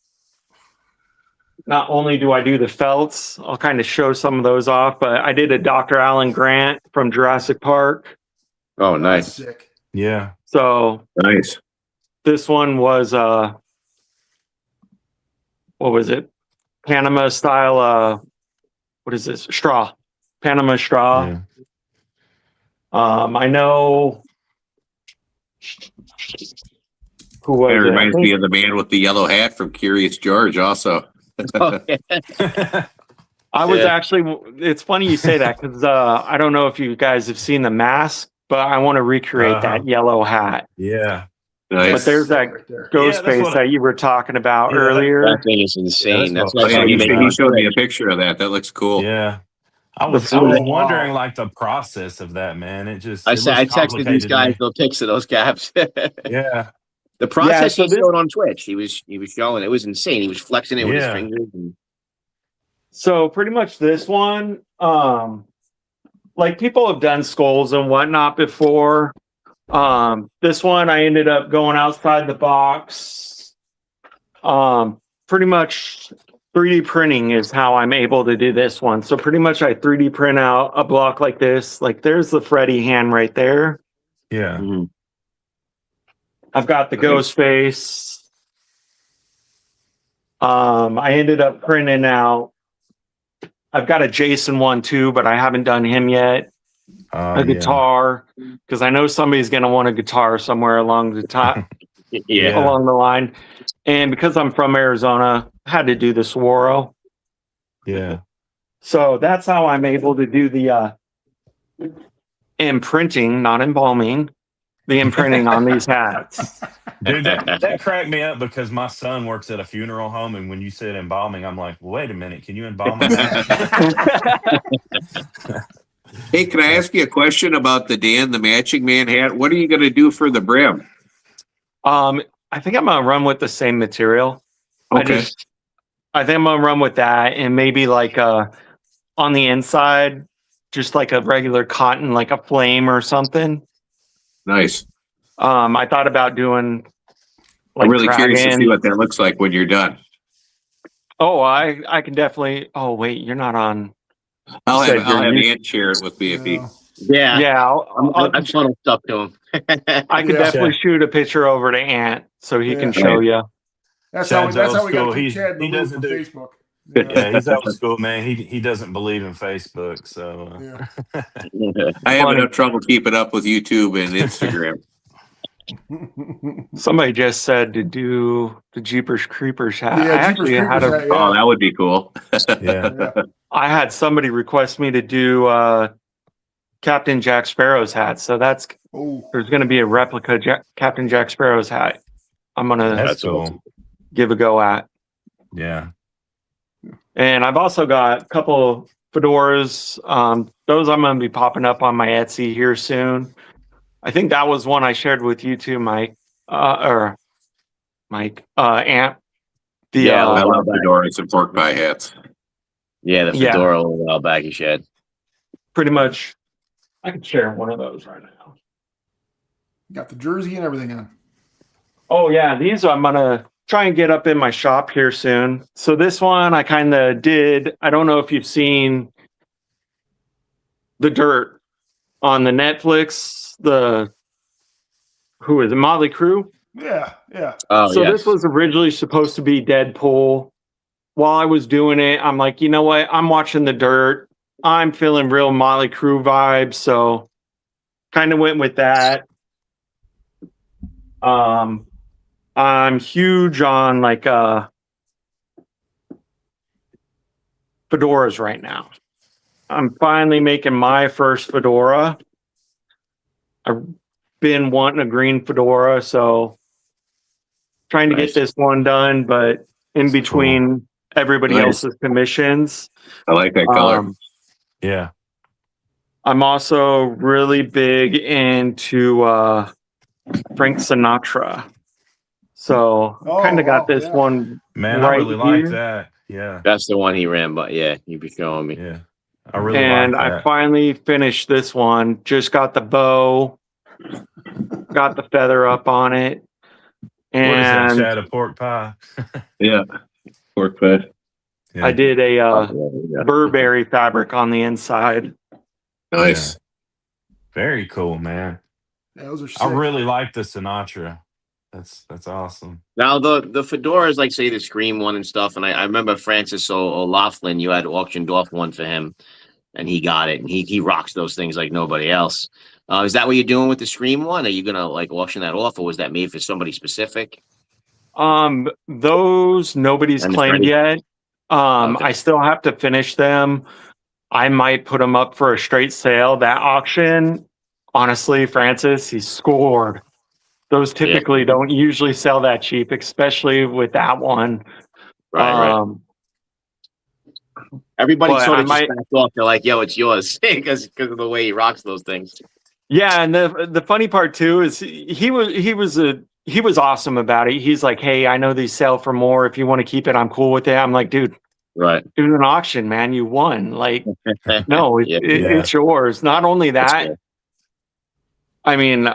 not only do I do the felts, I'll kind of show some of those off, but I did a Dr. Alan Grant from Jurassic Park. Oh, nice. Sick. Yeah. So Nice. this one was, what was it? Panama style, what is this? Straw. Panama straw. Yeah. I know who was It it? reminds me of the man with the yellow hat from Curious George also. I was actually, it's funny you say that because I don't know if you guys have seen The Mask, but I want to recreate that yellow hat. Yeah. Nice. But there's that Right there. ghost that's face what that you were talking about earlier. That thing is insane. that's That's what- why Oh, yeah, somebody he showed me a picture of that. That looks cool. Yeah. I was wondering like the process of that, man. It just I texted these complicated guys me. the pics of those caps. Yeah. The process so he showed on Twitch, he was showing. It was insane. He was flexing it with his Yeah. fingers. And... So pretty much this one, like people have done skulls and whatnot before. This one I ended up going outside the box. Pretty much 3D printing is how I'm able to do this one. So pretty much I 3D print out a block like this. Like there's the Freddy hand right there. Yeah. Mhm. I've got the ghost face. I ended up printing out. I've got a Jason one too, but I haven't done him yet. A guitar, because I know somebody's going to want a guitar somewhere along the top, Yeah. along the line. And because I'm from Arizona, I had to do the Saguaro. Yeah. So that's how I'm able to do the imprinting, not embalming. the imprinting on these hats. Dude, that cracked me up because my son works at a funeral home, and when you said embalming, I'm like, wait a minute, can you embalm a hat? Hey, can I ask you a question about the Dan the Matching Man hat? What are you going to do for the brim? I think I'm gonna run with the same material. Okay. I think I'm gonna run with that, and maybe like on the inside, just like a regular cotton, like a flame or something. Nice. I thought about doing like I'm really curious to see dragon. what that looks like when you're done. Oh, I can definitely. Oh wait, you're not on. I'll said have I'll you're have used- Ant share it with me if he. Yeah. Yeah, I'm funnel stuff to him. I could Yeah. definitely shoot a picture over to Ant so he can Yeah. show you. That's Chad's how old we got school. to keep Chad in the He loop doesn't for do. Facebook. Yeah, he's old school, man. He doesn't believe in Facebook, so. Yeah. I have Funny. enough trouble keeping up with YouTube and Instagram. Somebody just said to do the Jeepers Creepers hat. Yeah, I actually Jeepers had Creepers hat, Oh, yeah. that would be cool. Yeah. Yeah. I had somebody request me to do Captain Jack Sparrow's hat. So there's going to be a replica Captain Jack Sparrow's hat. I'm going to That's cool. awesome. give a go at. Yeah. And I've also got a couple fedoras. Those I'm going to be popping up on my Etsy here soon. I think that was one I shared with you too, Mike. Ant. Yeah, I love fedoras and pork pie hats. Yeah, the fedora a while back he shed. Pretty much. I can share one of those right now. Got the jersey and everything on. Oh yeah, these I'm gonna try and get up in my shop here soon. So this one I kind of did. I don't know if you've seen The Dirt on the Netflix. Who is it? Motley Crue. Yeah. Oh, So yes. this was originally supposed to be Deadpool. While I was doing it, I'm like, you know what? I'm watching The Dirt. I'm feeling real Motley Crue vibes, so kind of went with that. I'm huge on like fedoras right now. I'm finally making my first fedora. I've been wanting a green fedora, so trying to get this one done, but in between everybody else's commissions. I like that color. Yeah. I'm also really big into Frank Sinatra. So kind of got this one. Man, right I really like here. that. Yeah. That's the one he ran, but yeah, you'd be showing me. Yeah. I really And like I that. finally finished this one. Just got the bow, got the feather up on it. What is that, And Chad? A pork pie? Yeah. Pork pie. Yeah. I did a Burberry fabric on the inside. Nice. Very cool, man. Yeah, those are sick. I really like the Sinatra. That's awesome. Now the fedoras, like say the Scream one and stuff, and I remember Francis O'Laughlin, you had auctioned off one for him, and he got it, and he rocks those things like nobody else. Is that what you're doing with the Scream one? Are you gonna like auction that off, or was that made for somebody specific? Those nobody's And it's claimed ready? yet. Okay. I still have to finish them. I might put them up for a straight sale. That auction, honestly, Francis, he scored. Those typically don't usually sell that cheap, especially with that one. Right. Everybody but sort I of just might- backed off. They're like, "Yo, it's yours," because of the way he rocks those things. Yeah, and the funny part too is he was awesome about it. He's like, "Hey, I know these sell for more. If you want to keep it, I'm cool with it." I'm like, "Dude, Right. do an auction, man. You won. Like, no, Yeah. it's yours." Not only That's that, cool. I mean,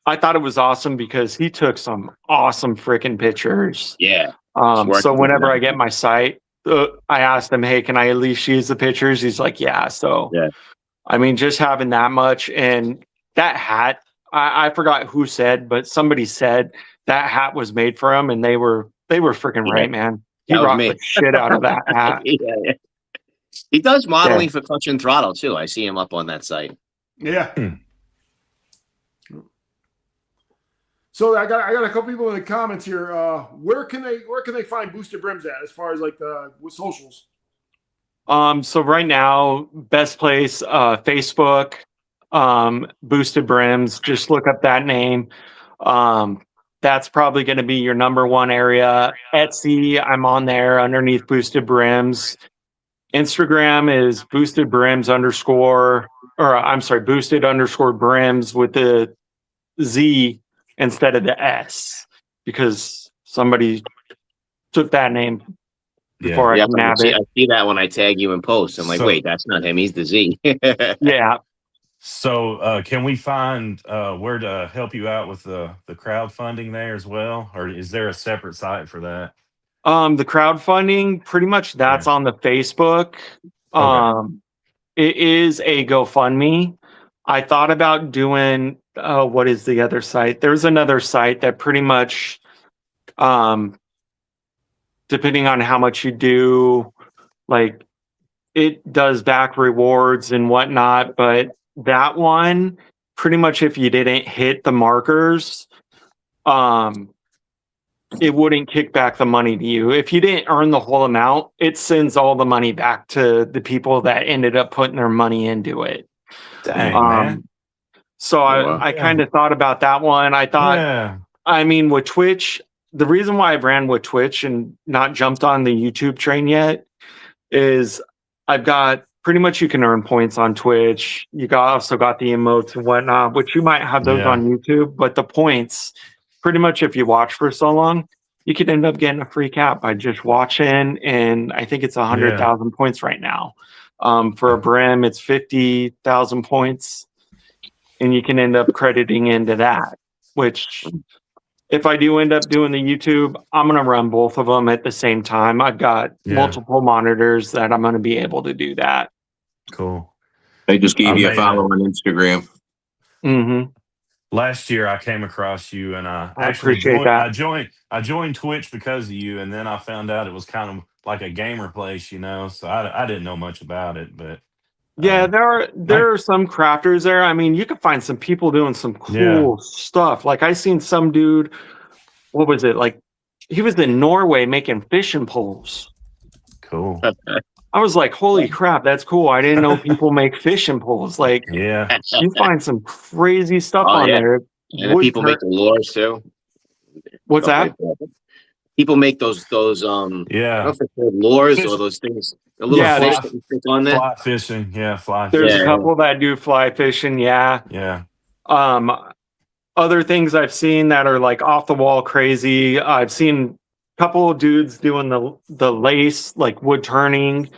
I thought it was awesome because he took some awesome freaking pictures. Yeah. So whenever I get my site, I asked him, "Hey, can I at least use the pictures?" He's like, "Yeah." So, Yeah. I mean, just having that much and that hat, I forgot who said, but somebody said that hat was made for him, and they were freaking right, man. He That was rocked me. the shit out of that hat. Yeah. He does modeling for Clutch and Throttle too. I see him up on that site. Yeah. So I got a couple people in the comments here. Where can they find Booster Brims at as far as like the socials? So right now, best place, Facebook. Boosted Brims. Just look up that name. That's probably going to be your number one area. Etsy, I'm on there underneath Boosted Brims. Instagram is boosted brims underscore, or I'm sorry, boosted underscore brims with the Z instead of the S, because somebody took that name before I Yeah, can nab it. I see that when I tag you in posts. I'm like, So- wait, that's not him. He's the Z. Yeah. So, can we find where to help you out with the crowdfunding there as well, or is there a separate site for that? The crowdfunding, pretty much that's on the Facebook. It is a GoFundMe. I thought about doing what is the other site? There's another site that pretty much depending on how much you do, like it does back rewards and whatnot, but that one pretty much if you didn't hit the markers, it wouldn't kick back the money to you. If you didn't earn the whole amount, it sends all the money back to the people that ended up putting their money into it. Dang, man. So I kind of thought about that one. I thought, I mean, with Twitch, the reason why I've ran with Twitch and not jumped on the YouTube train yet is I've got pretty much you can earn points on Twitch. Also got the emotes and whatnot, which you might have those on YouTube, but the points, pretty much if you watch for so long, you could end up getting a free cap by just watching. And I think it's 100,000 points right now. For a Brim, it's 50,000 points. And you can end up crediting into that, which if I do end up doing the YouTube, I'm going to run both of them at the same time. I've got multiple monitors that I'm going to be able to do that. Cool. I just gave you a follow on Instagram. Mm-hmm. Last year I came across you and I actually appreciate that. I joined Twitch because of you, and then I found out it was kind of like a gamer place, you know. So I didn't know much about it, but yeah, there are some crafters there. I mean, you can find some people doing some cool stuff. Like I seen some dude, what was it? Like he was in Norway making fishing poles. Cool. I was like, holy crap, that's cool. I didn't know people make fishing poles. Like, you find some crazy stuff on there. And then people make the lures too. What's that? People make those I don't know if it's called lures or those things. The little fish that you stick on there. Fly fishing, fly There's fishing. a couple that do fly fishing, Yeah. Other things I've seen that are like off the wall crazy. I've seen a couple of dudes doing the lace, like wood turning.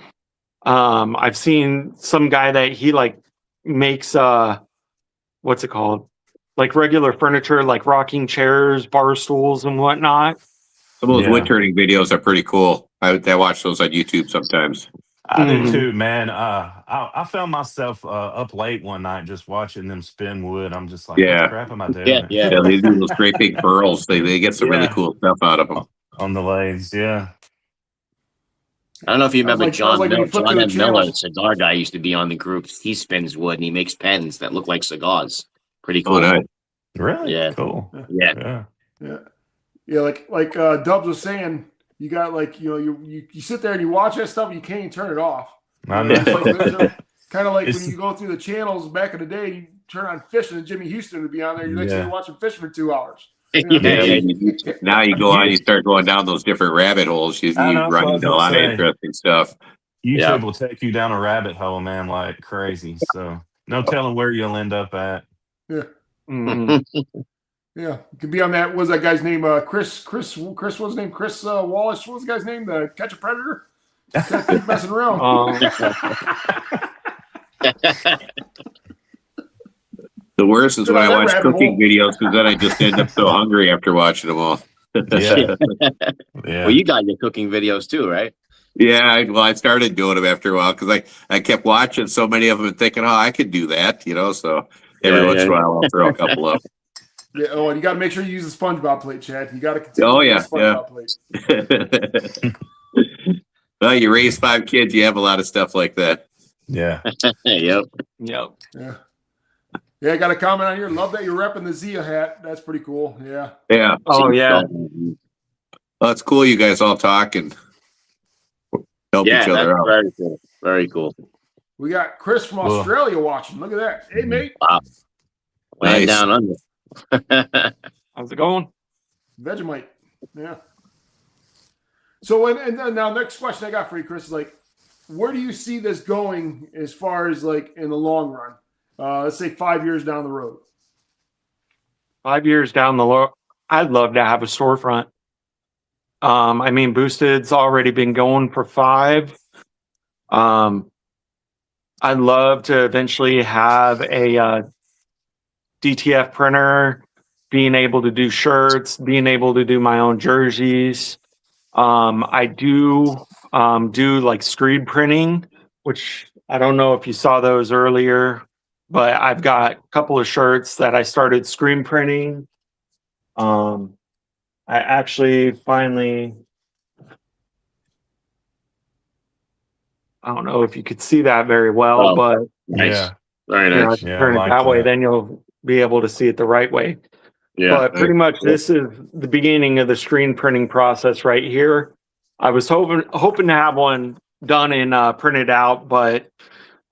I've seen some guy that he like makes what's it called? Like regular furniture, like rocking chairs, bar stools, and whatnot. Some of those wood turning videos are pretty cool. I watch those on YouTube sometimes. I do too, man. I found myself up late one night just watching them spin wood. I'm just like, what the crap am I doing? Yeah, they do those great big burls. They get some really cool stuff out of them. On the lathes, I don't know if you remember John Miller, the cigar guy, used to be on the group. He spins wood and he makes pens that look like cigars. Pretty cool. Oh, nice. Really? Yeah. Cool. Yeah. Like Dubs was saying, you got like you sit there and you watch that stuff, and you can't even turn it off. Kind of like when you go through the channels back in the day, you turn on fishing and Jimmy Houston would be on there. You're watching fish for 2 hours. Now you go on, you start going down those different rabbit holes. You run into a lot of interesting stuff. YouTube will take you down a rabbit hole, man, like crazy. So no telling where you'll end up at. Yeah. Yeah, you could be on that. What was that guy's name? Chris. What's his name? Chris Wallace. What was the guy's name? The Catch a Predator. Keep messing around. The worst is when I watch cooking videos, because then I just end up so hungry after watching them all. Well, you got your cooking videos too, right? Yeah, I started doing them after a while because I kept watching so many of them and thinking, oh, I could do that, So every once in a while, I'll throw a couple up. Yeah, and you got to make sure you use the SpongeBob plate, Chad. You got to consider the SpongeBob plate. Well, you raise 5 kids, you have a lot of stuff like that. Yeah. Yep. Yeah. I got a comment on here. Love that you're repping the Zia hat. That's pretty cool. Yeah. Yeah. Oh, yeah. Well, it's cool you guys all talk and help each other out. Very cool. Very cool. We got Chris from Well- Australia watching. Look at that. Hey, mate. Wow. Land Nice. down under. How's it going? Vegemite. Yeah. So, and then now next question I got for you, Chris, is like, where do you see this going as far as like in the long run? Let's say 5 years down the road. 5 years down the road, I'd love to have a storefront. I mean, Boosted's already been going for 5. I'd love to eventually have a DTF printer, being able to do shirts, being able to do my own jerseys. I do like screed printing, which I don't know if you saw those earlier, but I've got a couple of shirts that I started screen printing. I actually finally, I don't know if you could see that very well, Oh, but Nice. Yeah. Very you know, nice. if you Yeah, I turn it like that way, that. then you'll be able to see it the right way. Yeah. But pretty much this is the beginning of the screen printing process right here. I was hoping to have one done and printed out, but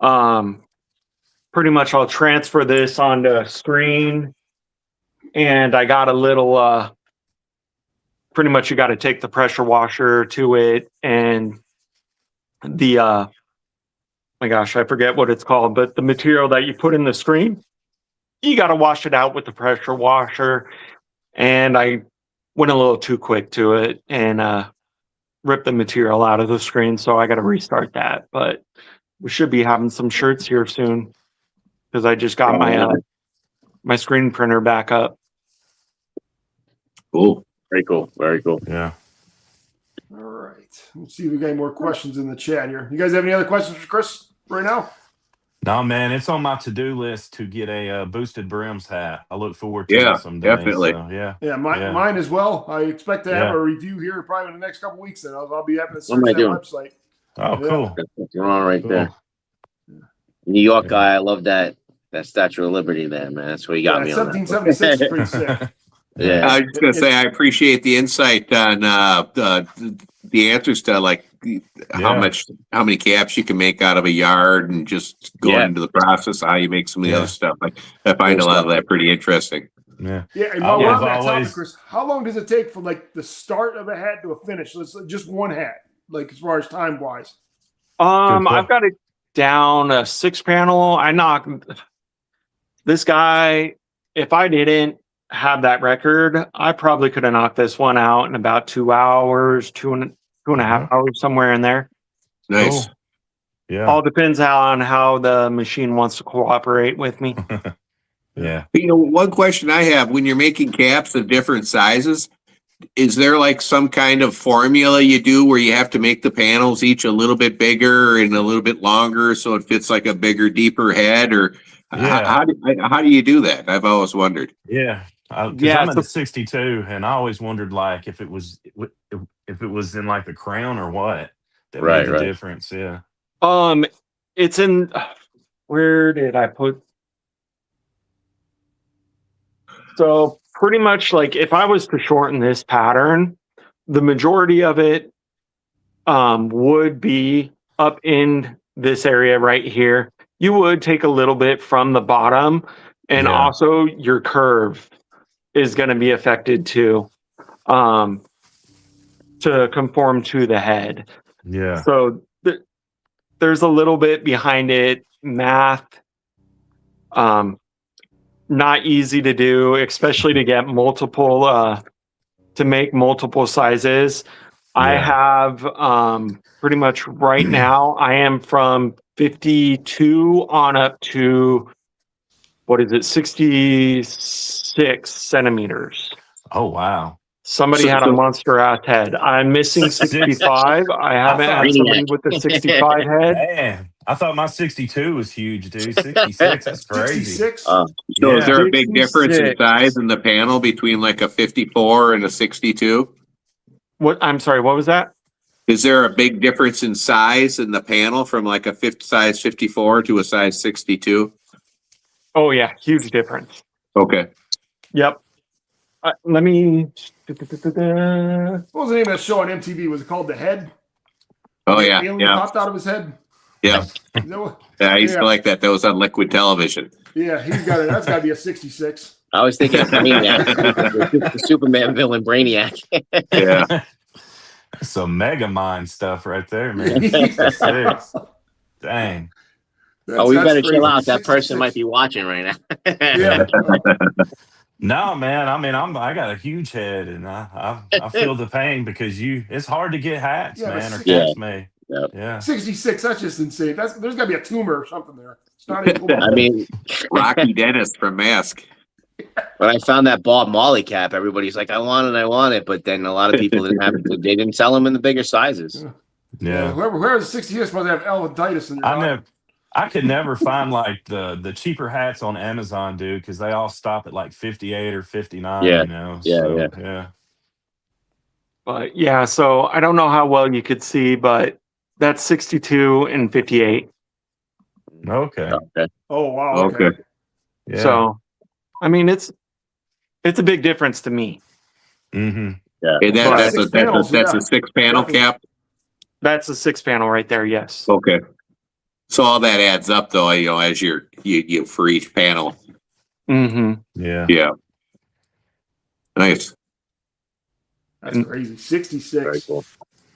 pretty much I'll transfer this onto screen. And I got a little pretty much you got to take the pressure washer to it, and the my gosh, I forget what it's called, but the material that you put in the screen, you got to wash it out with the pressure washer. And I went a little too quick to it and ripped the material out of the screen, so I got to restart that. But we should be having some shirts here soon because I just got my screen printer back up. Cool. Very cool. Very cool. Yeah. All right. Let's see if we got any more questions in the chat here. You guys have any other questions for Chris right now? No, man, it's on my to-do list to get a boosted Brims hat. I look forward to Yeah, it someday. definitely. So, yeah. Yeah, Yeah. mine as well. I expect to have Yeah. a review here probably in the next couple weeks. Then I'll be having to What search am I that doing? website. Oh, Yeah. cool. That's what's wrong right Cool. there. New York Yeah. guy, I love that Statue of Liberty there, man. That's what you got Yeah, me on that. 1776 is pretty sick. Yeah. I was just gonna say I appreciate the insight on the answers to like Yeah. how many caps you can make out of a yard and just going Yeah. into the process how you make some of the Yeah. other stuff. I find a lot of that pretty interesting. Yeah. Yeah, and I while we're on was that topic, always- Chris, how long does it take from like the start of a hat to a finish? Let's just one hat, like as far as time wise. I've got it down a 6-panel. I knocked this guy. If I didn't have that record, I probably could have knocked this one out in about 2 hours, two and a half hours, somewhere in there. Nice. Cool. Yeah. All depends on how the machine wants to cooperate with me. Yeah. You know, one question I have when you're making caps of different sizes, is there like some kind of formula you do where you have to make the panels each a little bit bigger and a little bit longer so it fits like a bigger, deeper head? Or Yeah. how do you do that? I've always wondered. Yeah. Because Yeah, I'm at so- the 62, and I always wondered like if it was in like the crown or what that Right, made the right. difference. Yeah. It's in, where did I put? So pretty much like if I was to shorten this pattern, the majority of it would be up in this area right here. You would take a little bit from the bottom, and Yeah. also your curve is going to be affected too, to conform to the head. Yeah. So there's a little bit behind it. Math, not easy to do, especially to get multiple, to make multiple sizes. I Yeah. have pretty much right now, I am from 52 on up to, what is it, 66 centimeters. Oh, wow. Somebody So- had a so- monster ass head. I'm missing 65. I haven't had Reading somebody that. with a 65 head. Man, I thought my 62 was huge, dude. 66, that's crazy. 66. So Yeah. is there a big difference in 66. size in the panel between like a 54 and a 62? What? I'm sorry. What was that? Is there a big difference in size in the panel from like a size 54 to a size 62? Oh yeah, huge difference. Okay. Yep. Let me. What was the name of that show on MTV? Was it called The Head? Oh yeah, Alien yeah. popped out of his head. Yeah. No, Yeah, I used Yeah. to like that. That was on liquid television. yeah, he's got it. That's got to be a 66. I was thinking of Brainiac, the Superman villain Brainiac. Yeah. Some mega mind stuff right there, man. Yeah. 66. Dang. Oh, we That's better crazy. chill out. That 66. person might be watching right now. Yeah. No, man. I mean, I got a huge head, and I feel the pain because it's hard to get hats, Yeah, but man, or yeah. cats made. Yep. Yeah. 66. That's just insane. There's got to be a tumor or something there. It's not even I mean, Rocky Dennis from Mask. when I found that Bob Marley cap, everybody's like, I want it. But then a lot of people didn't have it. They didn't sell them in the bigger sizes. Yeah. Whoever's 66 must have elephantitis in their I could never find like the cheaper hats on Amazon, dude, because they all stop at like 58 or 59. Yeah. You know. Yeah, So, yeah. But yeah, so I don't know how well you could see, but that's 62 and 58. Okay. Okay. Oh wow. Okay. Yeah. So, I mean, it's a big difference to me. Mm-hmm. Yeah. And Well, that's six panels, a yeah. 6-panel Definitely. cap. That's a 6-panel right there. Yes. Okay. So all that adds up, though, as you for each panel. Mm-hmm. Yeah. Yeah. Nice. That's crazy. 66. Very cool.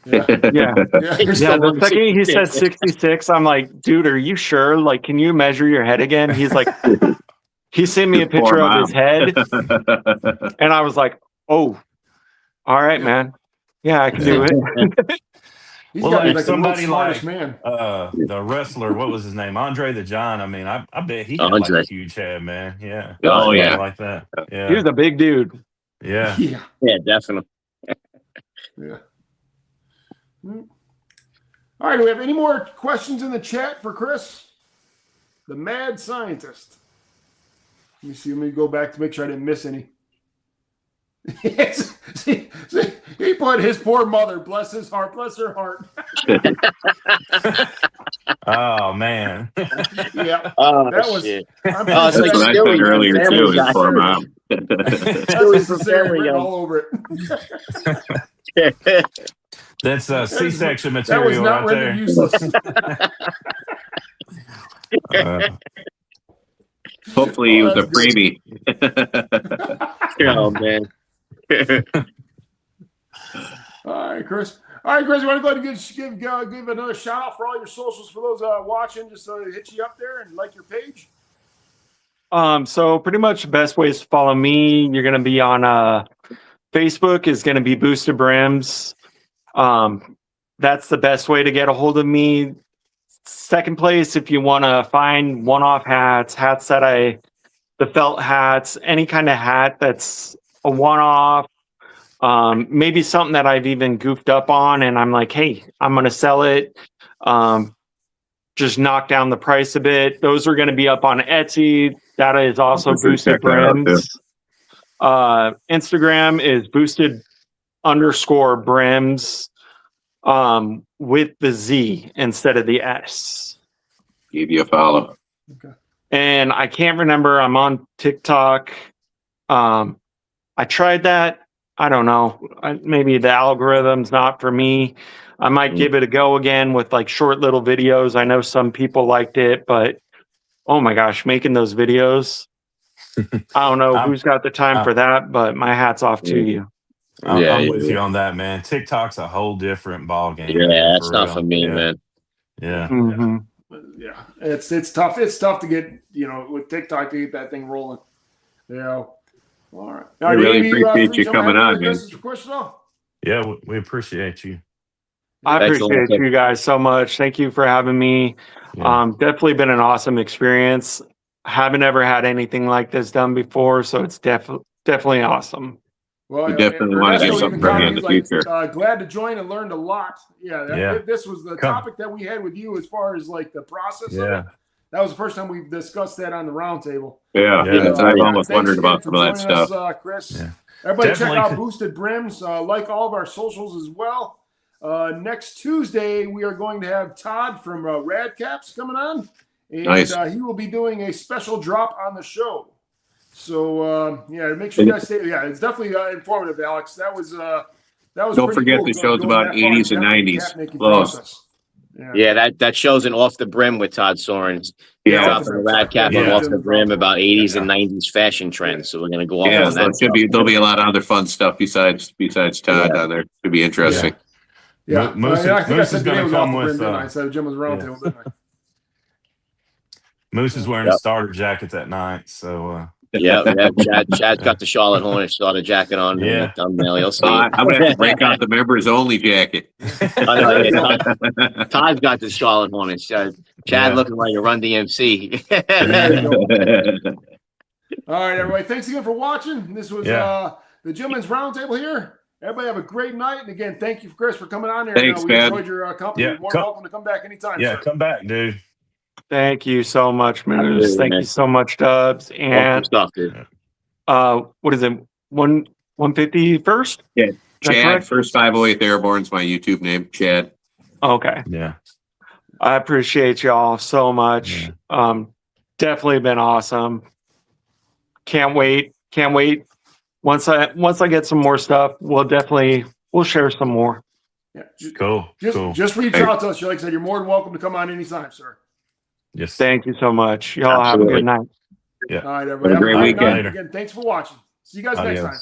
Yeah. Yeah. Yeah. Yeah, the second he said 66, I'm like, dude, are you sure? Like, can you measure your head again? He's like, he sent me a Poor picture of mom. his head, and I was like, oh, all right, man. Yeah, I can do it. He's Well, got to be like like the world's somebody smartest like man. the wrestler, what was his name? Andre the Giant. I mean, I bet he had like Andre. a huge head, man. Yeah. Oh, Somebody yeah. like that. Yeah. He was a big dude. Yeah. Yeah. Yeah, definitely. Yeah. All right. Do we have any more questions in the chat for Chris, the mad scientist? Let me see. Let me go back to make sure I didn't miss any. see, he put his poor mother, bless his heart, bless her heart. Oh man. Yeah. Oh, That was- shit. I'm Oh, it's That's like what I Stewie said earlier, from too, Family is Guy. poor mom. That's from cesarean Family written Guy. all over it. That's C-section That was material not right rendered there. useless. Hopefully he was a that's good. freebie. Oh, man. All right, Chris. All right, Chris, you want to go ahead and give another shout out for all your socials for those watching, just so they hit you up there and like your page? So pretty much the best ways to follow me, you're going to be on Facebook is going to be Boosted Brims. That's the best way to get a hold of me. Second place, if you want to find one-off hats that the felt hats, any kind of hat that's a one-off, maybe something that I've even goofed up on and I'm like, hey, I'm going to sell it. Just knock down the price a bit. Those are going to be up on Etsy. That is also Boosted Check that out, too. Brims. Instagram is boosted_brims with the Z instead of the S. Give you a follow. And I can't remember. I'm on TikTok. I tried that. I don't know. Maybe the algorithm's not for me. I might give it a go again with like short little videos. I know some people liked it, but oh my gosh, making those videos. I don't know who's got the time for that, but my hat's off to you. I'm with you on that, man. TikTok's a whole different ball game. Yeah, man, that's not real. for me, Yeah. man. Yeah. Mm-hmm. Yeah, it's tough. It's tough to get, with TikTok to get that thing rolling. All right. I really appreciate you coming on, man. Yeah, we appreciate you. I Excellent. appreciate you guys so much. Thank you for having me. Yeah. Definitely been an awesome experience. Haven't ever had anything like this done before, so it's definitely awesome. Well, We definitely want to do something from you in the future. Glad to join and learned a lot. Yeah. This was the topic that we had with you as far as like the process of Yeah. it. That was the first time we've discussed that on the roundtable. Yeah, Yeah. I've almost Thanks wondered again about for some of that joining stuff. us, Chris. Yeah. Everybody Definitely check out could- Boosted Brims. Like all of our socials as well. Next Tuesday, we are going to have Todd from Radcaps coming on. And Nice. He will be doing a special drop on the show. So, make sure you guys stay. Yeah, it's definitely informative, Alex. That was Don't pretty forget cool the show's going about that far 80s and in depth in the 90s. cat making Close. process. Yeah, that shows an off the brim with Todd Sorens. Yeah. Dropping a rad cap on Yeah. off the brim about 80s and 90s fashion trends. So we're gonna go off Yeah, on so that. it should be, there'll be a lot of other fun stuff besides Todd on there. Should be interesting. Yeah. Moose I think I is said the gonna name was come off the brim, with, didn't I? I said Jim was Roundtable, didn't I? Moose is wearing a starter jacket that night, so Yeah. Chad's got the Charlotte Hornets starter jacket on in Yeah. the thumbnail. You'll see. I'm gonna have to break out the members only jacket. I know, yeah, Todd's got the Charlotte Hornets. Chad Yeah. looking like a Run DMC. All right, everybody. Thanks again for watching. This was the Gentlemen's Roundtable here. Everybody have a great night. And again, thank you, Chris, for coming on here. Thanks, we man. enjoyed your company. Yeah, You're more than welcome to come back anytime. yeah, sir. come back, dude. Thank you so much, Moose. Absolutely, Thank man. you so much, Dubs. Awesome And stuff, dude. what is it? 151st? Yeah, Is that Chad, correct? First 508th Airborne's my YouTube name, Chad. Okay. Yeah. I appreciate y'all so much. Definitely been awesome. Can't wait. Once I get some more stuff, we'll share some more. Yeah, Cool. just reach Hey. out to us. Like I said, you're more than welcome to come on anytime, sir. Yes. Thank you so much. Y'all have a Absolutely. good night. All right, everybody. Have a great good weekend. night. Again, thanks for watching. See you guys next Adios. time.